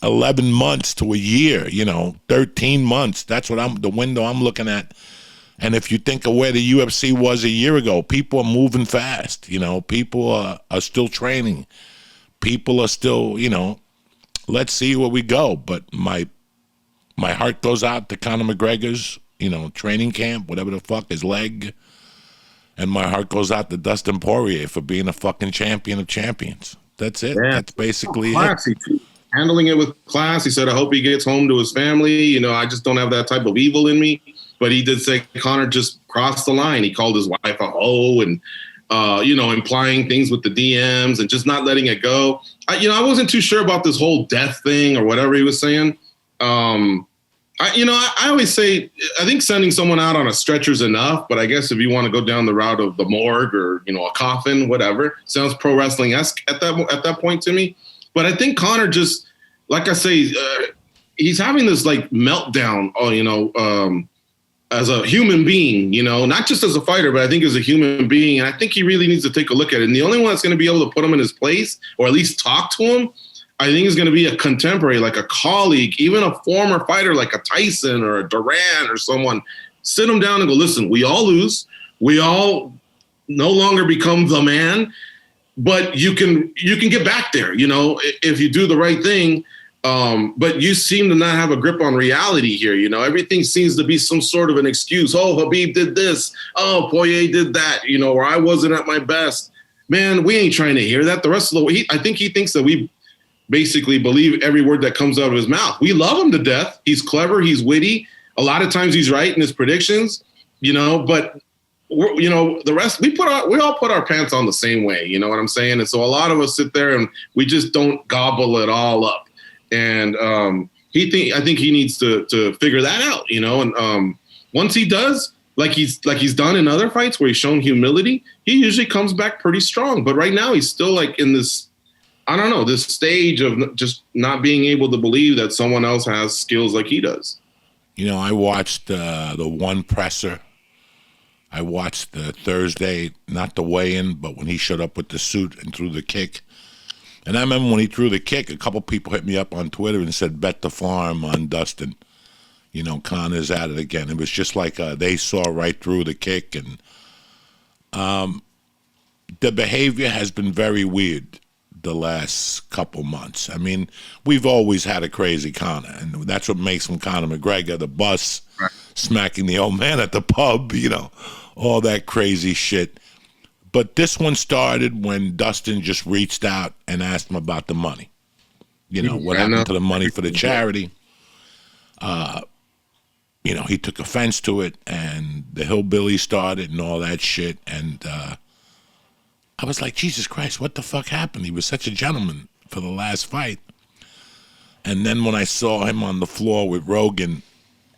11 months to a year, 13 months. That's what the window I'm looking at. And if you think of where the UFC was a year ago, people are moving fast. People are still training. People are still, let's see where we go. But my heart goes out to Conor McGregor's, training camp, whatever the fuck, his leg. And my heart goes out to Dustin Poirier for being a fucking champion of champions. That's it. Yeah. That's basically it. Handling it with class. He said, I hope he gets home to his family. I just don't have that type of evil in me. But he did say Conor just crossed the line. He called his wife a hoe and, implying things with the DMs and just not letting it go. I wasn't too sure about this whole death thing or whatever he was saying. I always say, I think sending someone out on a stretcher is enough, but I guess if you want to go down the route of the morgue or, a coffin, whatever, sounds pro wrestling-esque at that point to me. But I think Conor just, like I say, he's having this like meltdown, as a human being, not just as a fighter, but I think as a human being. And I think he really needs to take a look at it. And the only one that's going to be able to put him in his place or at least talk to him, I think is going to be a contemporary, like a colleague, even a former fighter like a Tyson or a Duran or someone. Sit him down and go, listen, we all lose. We all no longer become the man, but you can get back there, if you do the right thing. But you seem to not have a grip on reality here. Everything seems to be some sort of an excuse. Oh, Khabib did this. Oh, Poirier did that, or I wasn't at my best. Man, we ain't trying to hear that. The rest of the way, I think he thinks that we basically believe every word that comes out of his mouth. We love him to death. He's clever. He's witty. A lot of times he's right in his predictions, but the rest, we all put our pants on the same way. You know what I'm saying? And so a lot of us sit there and we just don't gobble it all up. And I think he needs to figure that out, and once he does, like he's done in other fights where he's shown humility, he usually comes back pretty strong. But right now he's still like in this, I don't know, this stage of just not being able to believe that someone else has skills like he does. I watched the one presser. I watched the Thursday, not the weigh-in, but when he showed up with the suit and threw the kick. And I remember when he threw the kick, a couple people hit me up on Twitter and said, bet the farm on Dustin. Conor's at it again. It was just like they saw right through the kick. And the behavior has been very weird the last couple months. I mean, we've always had a crazy Conor, and that's what makes him Conor McGregor, the bus, right, smacking the old man at the pub, all that crazy shit. But this one started when Dustin just reached out and asked him about the money. What happened to the money for the charity? He took offense to it, and the hillbilly started and all that shit. And I was like, Jesus Christ, what the fuck happened? He was such a gentleman for the last fight. And then when I saw him on the floor with Rogan,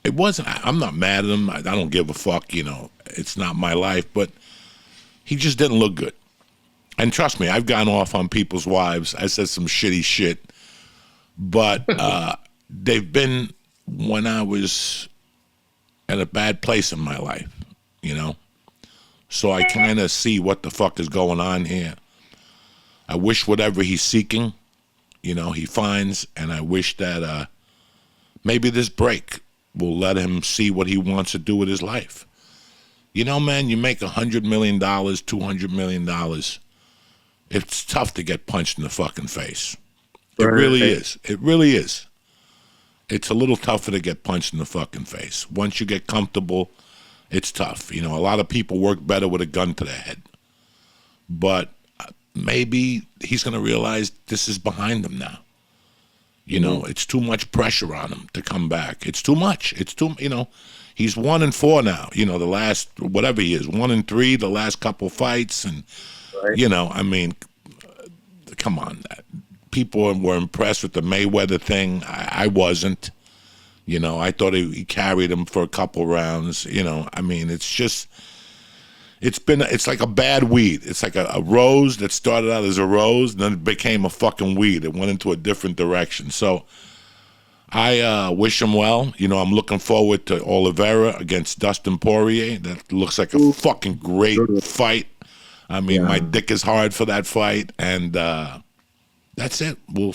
I'm not mad at him. I don't give a fuck, it's not my life, but he just didn't look good. And trust me, I've gone off on people's wives. I said some shitty shit. But they've been when I was at a bad place in my life, So I kind of see what the fuck is going on here. I wish whatever he's seeking, he finds. And I wish that maybe this break will let him see what he wants to do with his life. Man, you make $100 million, $200 million. It's tough to get punched in the fucking face. It really is. It really is. It's a little tougher to get punched in the fucking face. Once you get comfortable, it's tough. A lot of people work better with a gun to their head. But maybe he's going to realize this is behind him now. It's too much pressure on him to come back. It's too much. It's too, he's 1-4 now. You know, the last whatever he is, 1-3 the last couple fights, and you know, I mean, come on, people were impressed with the Mayweather thing. I wasn't. You know, I thought he carried him for a couple rounds. You know, I mean, it's just. It's like a bad weed. It's like a rose that started out as a rose, and then it became a fucking weed. It went into a different direction. So I wish him well. You know, I'm looking forward to Oliveira against Dustin Poirier. That looks like a fucking great fight. I mean, my dick is hard for that fight, and that's it. We'll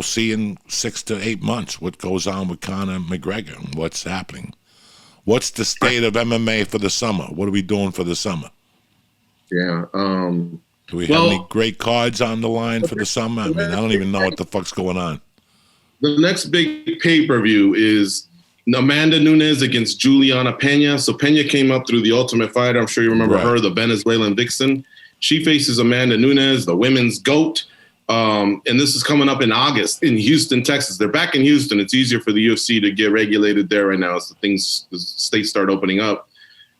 see in 6 to 8 months what goes on with Conor McGregor and what's happening. What's the state of MMA for the summer? What are we doing for the summer? Yeah. Do we have any great cards on the line for the summer? I mean, I don't even know what the fuck's going on. The next big pay-per-view is Amanda Nunes against Juliana Pena. So Pena came up through the Ultimate Fighter. I'm sure you remember her, the Venezuelan vixen. She faces Amanda Nunes, the women's GOAT. And this is coming up in August in Houston, Texas. They're back in Houston. It's easier for the UFC to get regulated there right now as the states start opening up.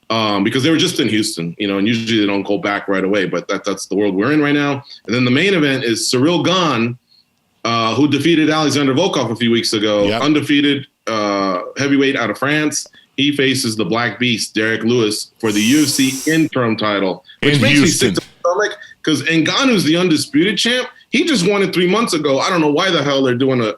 Because they were just in Houston, you know, and usually they don't go back right away, but that's the world we're in right now. And then the main event is Cyril Gane, who defeated Alexander Volkov a few weeks ago, undefeated heavyweight out of France. He faces the Black Beast, Derek Lewis, for the UFC interim title, which makes me sick to my stomach because Ngannou's the undisputed champ. He just won it 3 months ago. I don't know why the hell they're doing an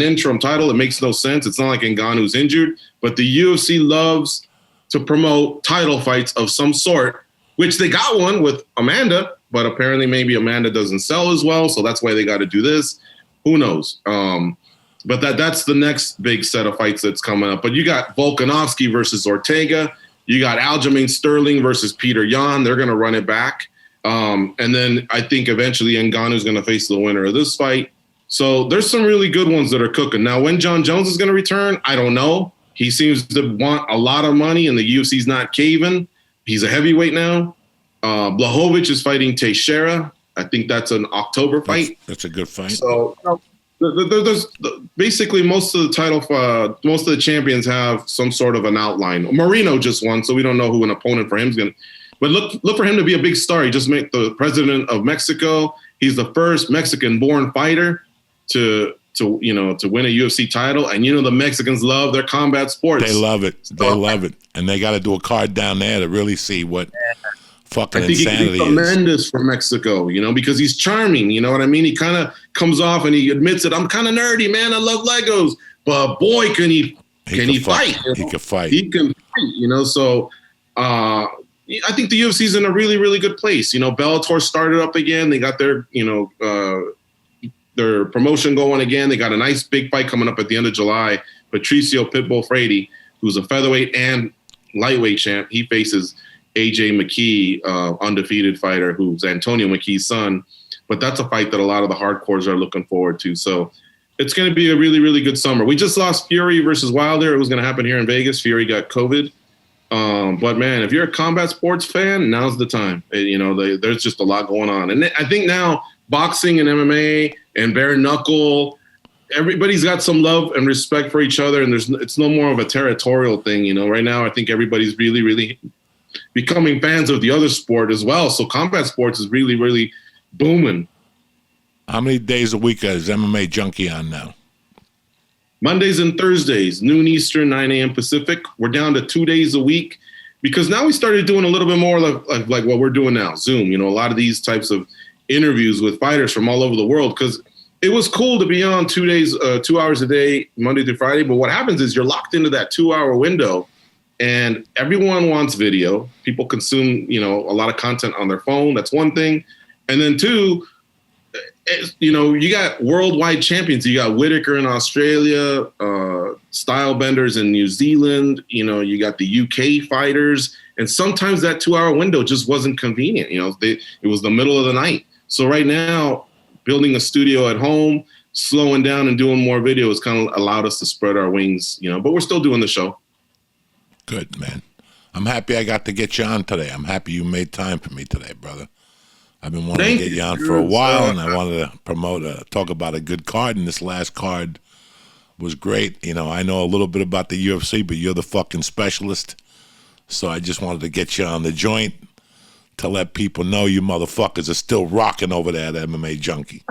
interim title. It makes no sense. It's not like Ngannou's injured, but the UFC loves to promote title fights of some sort, which they got one with Amanda, but apparently maybe Amanda doesn't sell as well, so that's why they got to do this. Who knows? But that's the next big set of fights that's coming up. But you got Volkanovski versus Ortega. You got Aljamain Sterling versus Peter Yan. They're going to run it back. And then I think eventually Ngannou's going to face the winner of this fight. So there's some really good ones that are cooking. Now, when John Jones is going to return, I don't know. He seems to want a lot of money, and the UFC's not caving. He's a heavyweight now. Blachowicz is fighting Teixeira. I think that's an October fight. That's a good fight. So there's basically most of the champions have some sort of an outline. Marino just won, so we don't know who an opponent for him is going to. But look for him to be a big star. He just made the president of Mexico. He's the first Mexican-born fighter to win a UFC title. And the Mexicans love their combat sports. They love it. They love it. And they got to do a card down there to really see what fucking insanity is. I think he's tremendous for Mexico, because he's charming. You know what I mean? He kind of comes off and he admits it. I'm kind of nerdy, man. I love Legos. But boy, can he fight. He can fight. He can fight, So I think the UFC's in a really, really good place. Bellator started up again. They got their promotion going again. They got a nice big fight coming up at the end of July. Patricio Pitbull Frady, who's a featherweight and lightweight champ, he faces AJ McKee, undefeated fighter, who's Antonio McKee's son. But that's a fight that a lot of the hardcores are looking forward to. So it's going to be a really, really good summer. We just lost Fury versus Wilder. It was going to happen here in Vegas. Fury got COVID. But man, if you're a combat sports fan, now's the time. There's just a lot going on. And I think now boxing and MMA and bare knuckle, everybody's got some love and respect for each other. And it's no more of a territorial thing. Right now, I think everybody's really, really becoming fans of the other sport as well. So combat sports is really, really booming. How many days a week is MMA Junkie on now? Mondays and Thursdays, noon Eastern, 9 a.m. Pacific. We're down to 2 days a week because now we started doing a little bit more like what we're doing now, Zoom. A lot of these types of interviews with fighters from all over the world because it was cool to be on 2 days, 2 hours a day, Monday through Friday. But what happens is you're locked into that 2 hour window and everyone wants video. People consume, a lot of content on their phone. That's one thing. And then two, you got worldwide champions. You got Whitaker in Australia, style benders in New Zealand. You got the UK fighters. And sometimes that 2 hour window just wasn't convenient. It was the middle of the night. So right now, building a studio at home, slowing down and doing more videos kind of allowed us to spread our wings, but we're still doing the show. Good, man. I'm happy I got to get you on today. I'm happy you made time for me today, brother. I've been wanting to get you on for a while, and I wanted to talk about a good card, and this last card was great. You know, I know a little bit about the UFC, but you're the fucking specialist. So I just wanted to get you on the joint to let people know you motherfuckers are still rocking over there at MMA Junkie.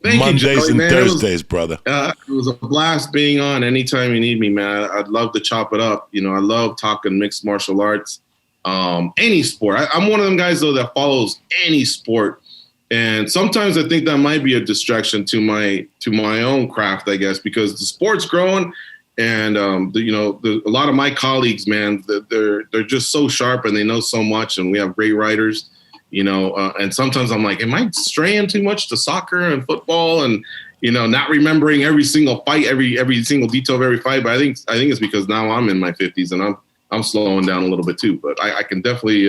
Thank Mondays you, Joey, and man. Thursdays, brother. It was a blast being on anytime you need me, man. I'd love to chop it up. You know, I love talking mixed martial arts, any sport. I'm one of them guys, though, that follows any sport. And sometimes I think that might be a distraction to my own craft, I guess, because the sport's growing. And, a lot of my colleagues, man, they're just so sharp and they know so much. And we have great writers. And sometimes I'm like, am I straying too much to soccer and football and, not remembering every single fight, every single detail of every fight. But I think it's because now I'm in my 50s and I'm slowing down a little bit too. But I can definitely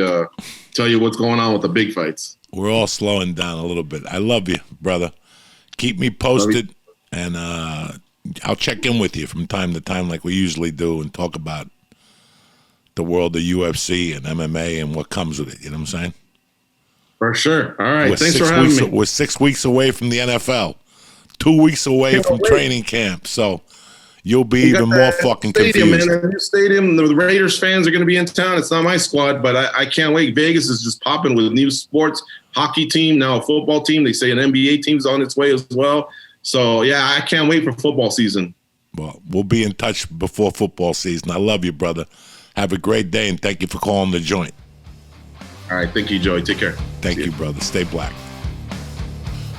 tell you what's going on with the big fights. We're all slowing down a little bit. I love you, brother. Keep me posted, and I'll check in with you from time to time like we usually do and talk about the world of UFC and MMA and what comes with it. You know what I'm saying? For sure. All right. Thanks for having me. We're 6 weeks away from the NFL, 2 weeks away from training camp. So you'll be even more fucking confused. Man, a new stadium. The Raiders fans are going to be in town. It's not my squad, but I can't wait. Vegas is just popping with new sports, hockey team, now a football team. They say an NBA team's on its way as well. So, yeah, I can't wait for football season. Well, we'll be in touch before football season. I love you, brother. Have a great day, and thank you for calling the joint. All right. Thank you, Joey. Take care. Thank you, brother. Stay black.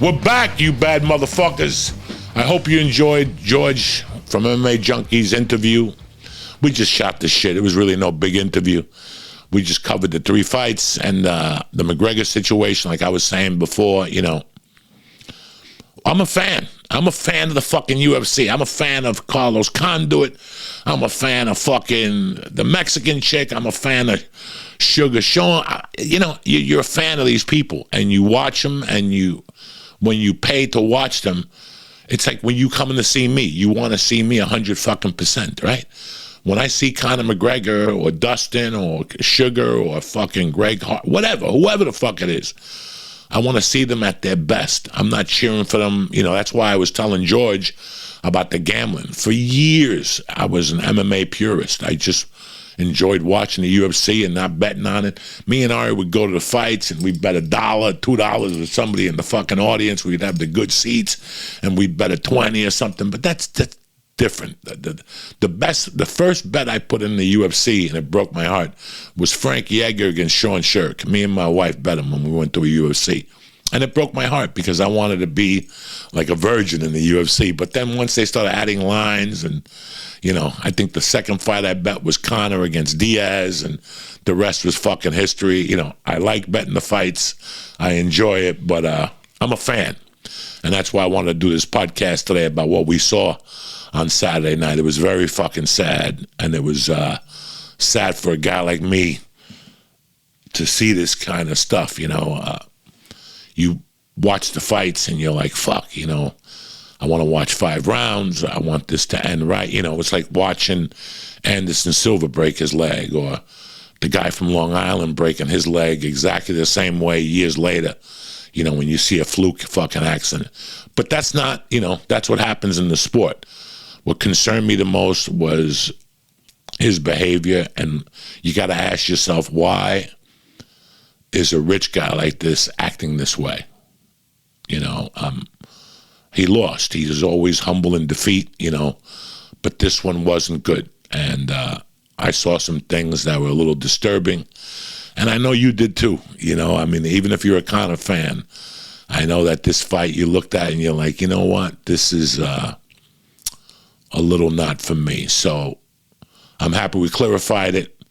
We're back, you bad motherfuckers. I hope you enjoyed George from MMA Junkie's interview. We just shot the shit. It was really no big interview. We just covered the 3 fights and the McGregor situation. Like I was saying before, I'm a fan. I'm a fan of the fucking UFC. I'm a fan of Carlos Conduit. I'm a fan of fucking the Mexican chick. I'm a fan of Sugar Sean. You're a fan of these people, and you watch them, and when you pay to watch them, it's like when you coming to see me, you want to see me 100%, right? When I see Conor McGregor or Dustin or Sugar or fucking Greg Hart, whoever the fuck it is, I want to see them at their best. I'm not cheering for them. That's why I was telling George about the gambling. For years, I was an MMA purist. I just enjoyed watching the UFC and not betting on it. Me and Ari would go to the fights and we'd bet $1, $2 with somebody in the fucking audience. We'd have the good seats and we'd bet a 20 or something. But that's different. The first bet I put in the UFC, and it broke my heart, was Frank Yeager against Sean Shirk. Me and my wife bet him when we went to a UFC. And it broke my heart because I wanted to be like a virgin in the UFC. But then once they started adding lines and, I think the second fight I bet was Conor against Diaz, and the rest was fucking history. I like betting the fights. I enjoy it, but I'm a fan. And that's why I wanted to do this podcast today about what we saw on Saturday night. It was very fucking sad, and it was sad for a guy like me to see this kind of stuff. You watch the fights and you're like, fuck, I want to watch 5 rounds. I want this to end right. It's like watching Anderson Silva break his leg, or the guy from Long Island breaking his leg exactly the same way years later, when you see a fluke fucking accident. But that's not, that's what happens in the sport. What concerned me the most was his behavior, and you got to ask yourself, why is a rich guy like this acting this way? He lost. He is always humble in defeat, but this one wasn't good. And I saw some things that were a little disturbing, and I know you did too. Even if you're a Conor fan, I know that this fight you looked at and you're like, you know what, this is a little not for me. So I'm happy we clarified it.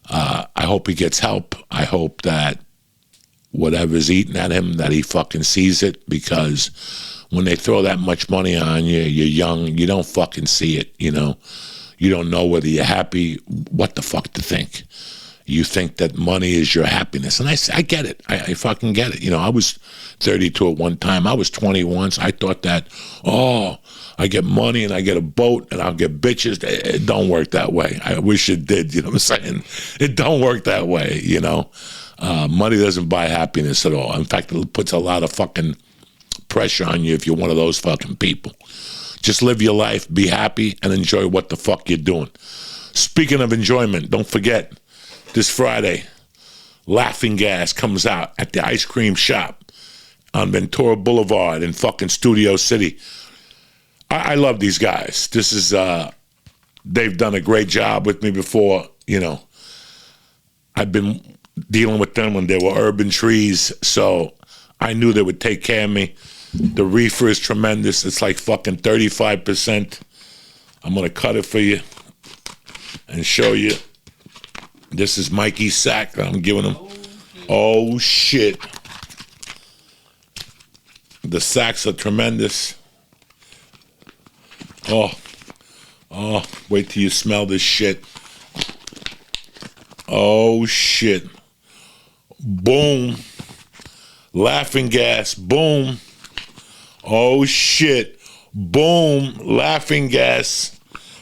I hope he gets help. I hope that whatever's eating at him, that he fucking sees it, because when they throw that much money on you, you're young, you don't fucking see it, You don't know whether you're happy, what the fuck to think. You think that money is your happiness. And I get it. I fucking get it. I was 32 at one time. I was 20 once. I thought that, I get money and I get a boat and I'll get bitches. It don't work that way. I wish it did, what I'm saying? It don't work that way, Money doesn't buy happiness at all. In fact, it puts a lot of fucking pressure on you if you're one of those fucking people. Just live your life, be happy, and enjoy what the fuck you're doing. Speaking of enjoyment, don't forget, this Friday, Laughing Gas comes out at the ice cream shop on Ventura Boulevard in fucking Studio City. I love these guys. This is, they've done a great job with me before, you know. I've been dealing with them when they were Urban Trees, so I knew they would take care of me. The reefer is tremendous. It's like fucking 35%. I'm going to cut it for you and show you. This is Mikey's sack that I'm giving him. Oh, shit. The sacks are tremendous. Oh, wait till you smell this shit. Oh, shit. Boom. Laughing Gas. Boom. Oh, shit. Boom. Laughing Gas.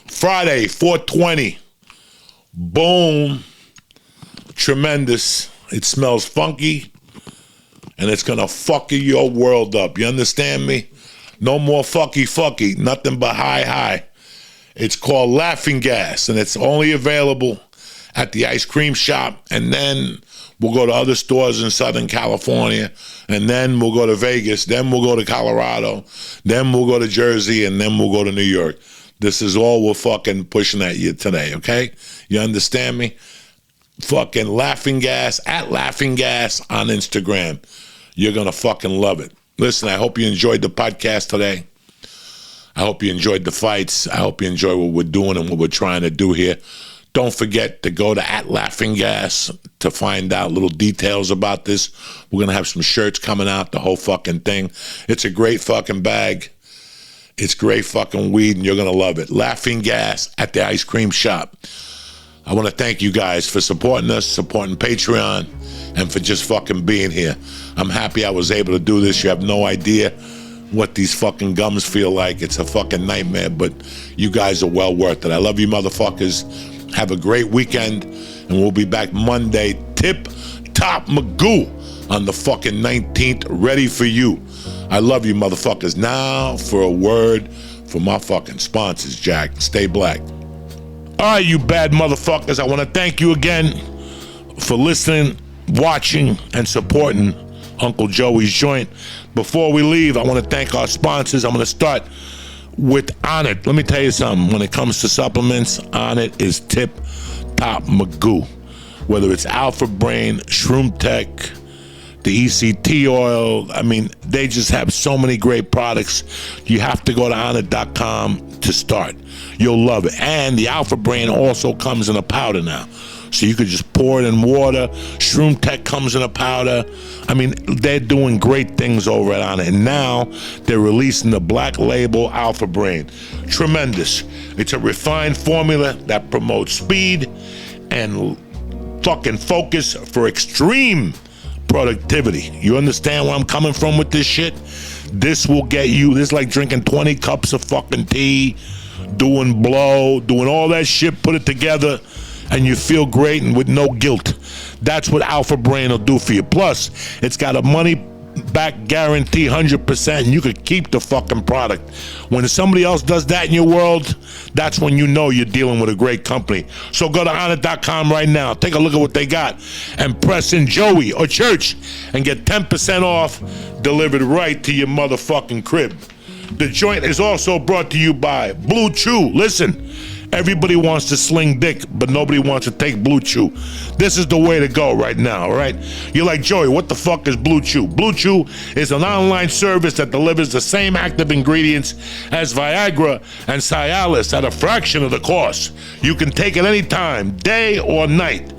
Friday, 4/20. Boom. Tremendous. It smells funky, and it's going to fuck your world up. You understand me? No more fucky. Nothing but high. It's called Laughing Gas, and it's only available at the ice cream shop, and then we'll go to other stores in Southern California, and then we'll go to Vegas, then we'll go to Colorado, then we'll go to Jersey, and then we'll go to New York. This is all we're fucking pushing at you today, okay? You understand me? Fucking Laughing Gas, at Laughing Gas on Instagram. You're going to fucking love it. Listen, I hope you enjoyed the podcast today. I hope you enjoyed the fights. I hope you enjoy what we're doing and what we're trying to do here. Don't forget to go to at Laughing Gas to find out little details about this. We're going to have some shirts coming out, the whole fucking thing. It's a great fucking bag. It's great fucking weed, and you're going to love it. Laughing Gas at the ice cream shop. I want to thank you guys for supporting us, supporting Patreon, and for just fucking being here. I'm happy I was able to do this. You have no idea what these fucking gums feel like. It's a fucking nightmare, but you guys are well worth it. I love you motherfuckers. Have a great weekend, and we'll be back Monday, tip top Magoo on the fucking 19th, ready for you. I love you motherfuckers. Now for a word from my fucking sponsors, Jack. Stay black. All right, you bad motherfuckers, I want to thank you again for listening, watching, and supporting Uncle Joey's Joint. Before we leave, I want to thank our sponsors. I'm going to start with Onnit. Let me tell you something. When it comes to supplements, Onnit is tip top Magoo. Whether it's Alpha Brain, Shroom Tech, the ECT oil, I mean, they just have so many great products. You have to go to onnit.com to start. You'll love it. And the Alpha Brain also comes in a powder now. So you could just pour it in water. Shroom Tech comes in a powder. I mean, they're doing great things over at Onnit. And now they're releasing the Black Label Alpha Brain. Tremendous. It's a refined formula that promotes speed and fucking focus for extreme productivity. You understand where I'm coming from with this shit? This will get you, this is like drinking 20 cups of fucking tea, doing blow, doing all that shit, put it together, and you feel great and with no guilt. That's what Alpha Brain will do for you. Plus, it's got a money back guarantee 100%, and you could keep the fucking product. When somebody else does that in your world, that's when you know you're dealing with a great company. So go to onnit.com right now, take a look at what they got, and press in Joey or Church and get 10% off delivered right to your motherfucking crib. The joint is also brought to you by Blue Chew. Listen, everybody wants to sling dick, but nobody wants to take Blue Chew. This is the way to go right now, all right? You're like, Joey, what the fuck is Blue Chew? Blue Chew is an online service that delivers the same active ingredients as Viagra and Cialis at a fraction of the cost. You can take it anytime, day or night.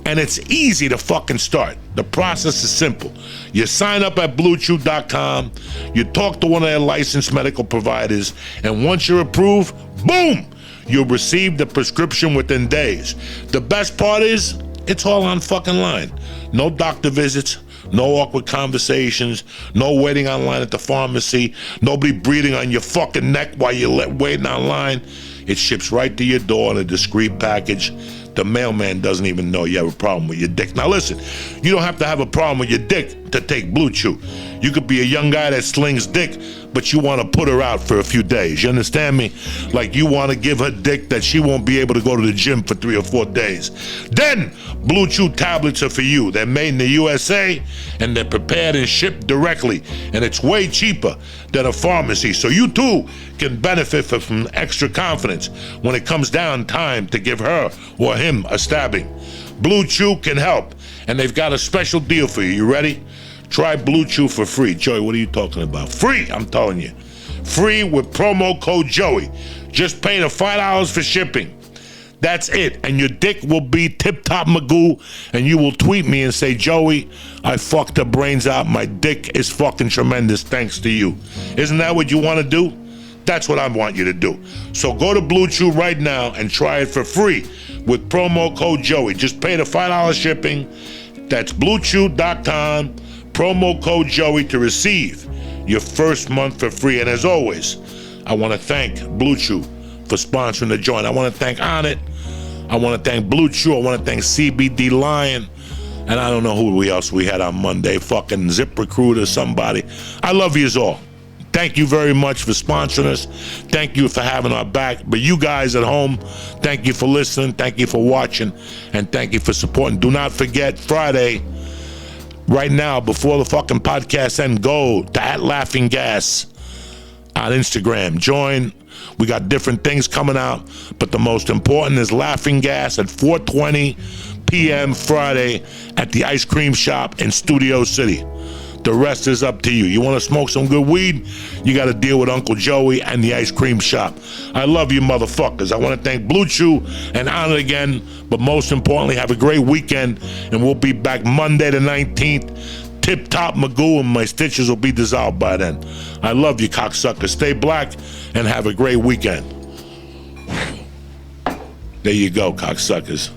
And it's easy to fucking start. The process is simple. You sign up at BlueChew.com, you talk to one of their licensed medical providers, and once you're approved, boom, you'll receive the prescription within days. The best part is, it's all on fucking line. No doctor visits, no awkward conversations, no waiting online at the pharmacy, nobody breathing on your fucking neck while you're waiting online. It ships right to your door in a discreet package. The mailman doesn't even know you have a problem with your dick. Now listen, you don't have to have a problem with your dick to take Blue Chew. You could be a young guy that slings dick, but you want to put her out for a few days. You understand me? Like you want to give her dick that she won't be able to go to the gym for 3 or 4 days. Then Blue Chew tablets are for you. They're made in the USA and they're prepared and shipped directly. And it's way cheaper than a pharmacy. So you too can benefit from extra confidence when it comes down time to give her or him a stabbing. Blue Chew can help. And they've got a special deal for you. You ready? Try Blue Chew for free. Joey, what are you talking about? Free, I'm telling you. Free with promo code Joey. Just pay the $5 for shipping. That's it. And your dick will be tip-top magoo, and you will tweet me and say, Joey, I fucked the brains out. My dick is fucking tremendous thanks to you. Isn't that what you want to do? That's what I want you to do. So go to Blue Chew right now and try it for free with promo code Joey. Just pay the $5 shipping. That's BlueChew.com. Promo code Joey to receive your first month for free. And as always, I want to thank Blue Chew for sponsoring the joint. I want to thank Onnit. I want to thank Blue Chew. I want to thank CBD Lion. And I don't know who else we had on Monday. Fucking Zip Recruiter, somebody. I love yous all. Thank you very much for sponsoring us. Thank you for having our back. But you guys at home, thank you for listening. Thank you for watching. And thank you for supporting. Do not forget, Friday, right now, before the fucking podcast ends, go to @LaughingGas on Instagram. Join. We got different things coming out, but the most important is Laughing Gas at 4:20 p.m. Friday at the ice cream shop in Studio City. The rest is up to you. You want to smoke some good weed? You got to deal with Uncle Joey and the ice cream shop. I love you motherfuckers. I want to thank Blue Chew and Onnit again, but most importantly, have a great weekend, and we'll be back Monday the 19th. Tip-top magoo, and my stitches will be dissolved by then. I love you, cocksuckers. Stay black and have a great weekend. There you go, cocksuckers.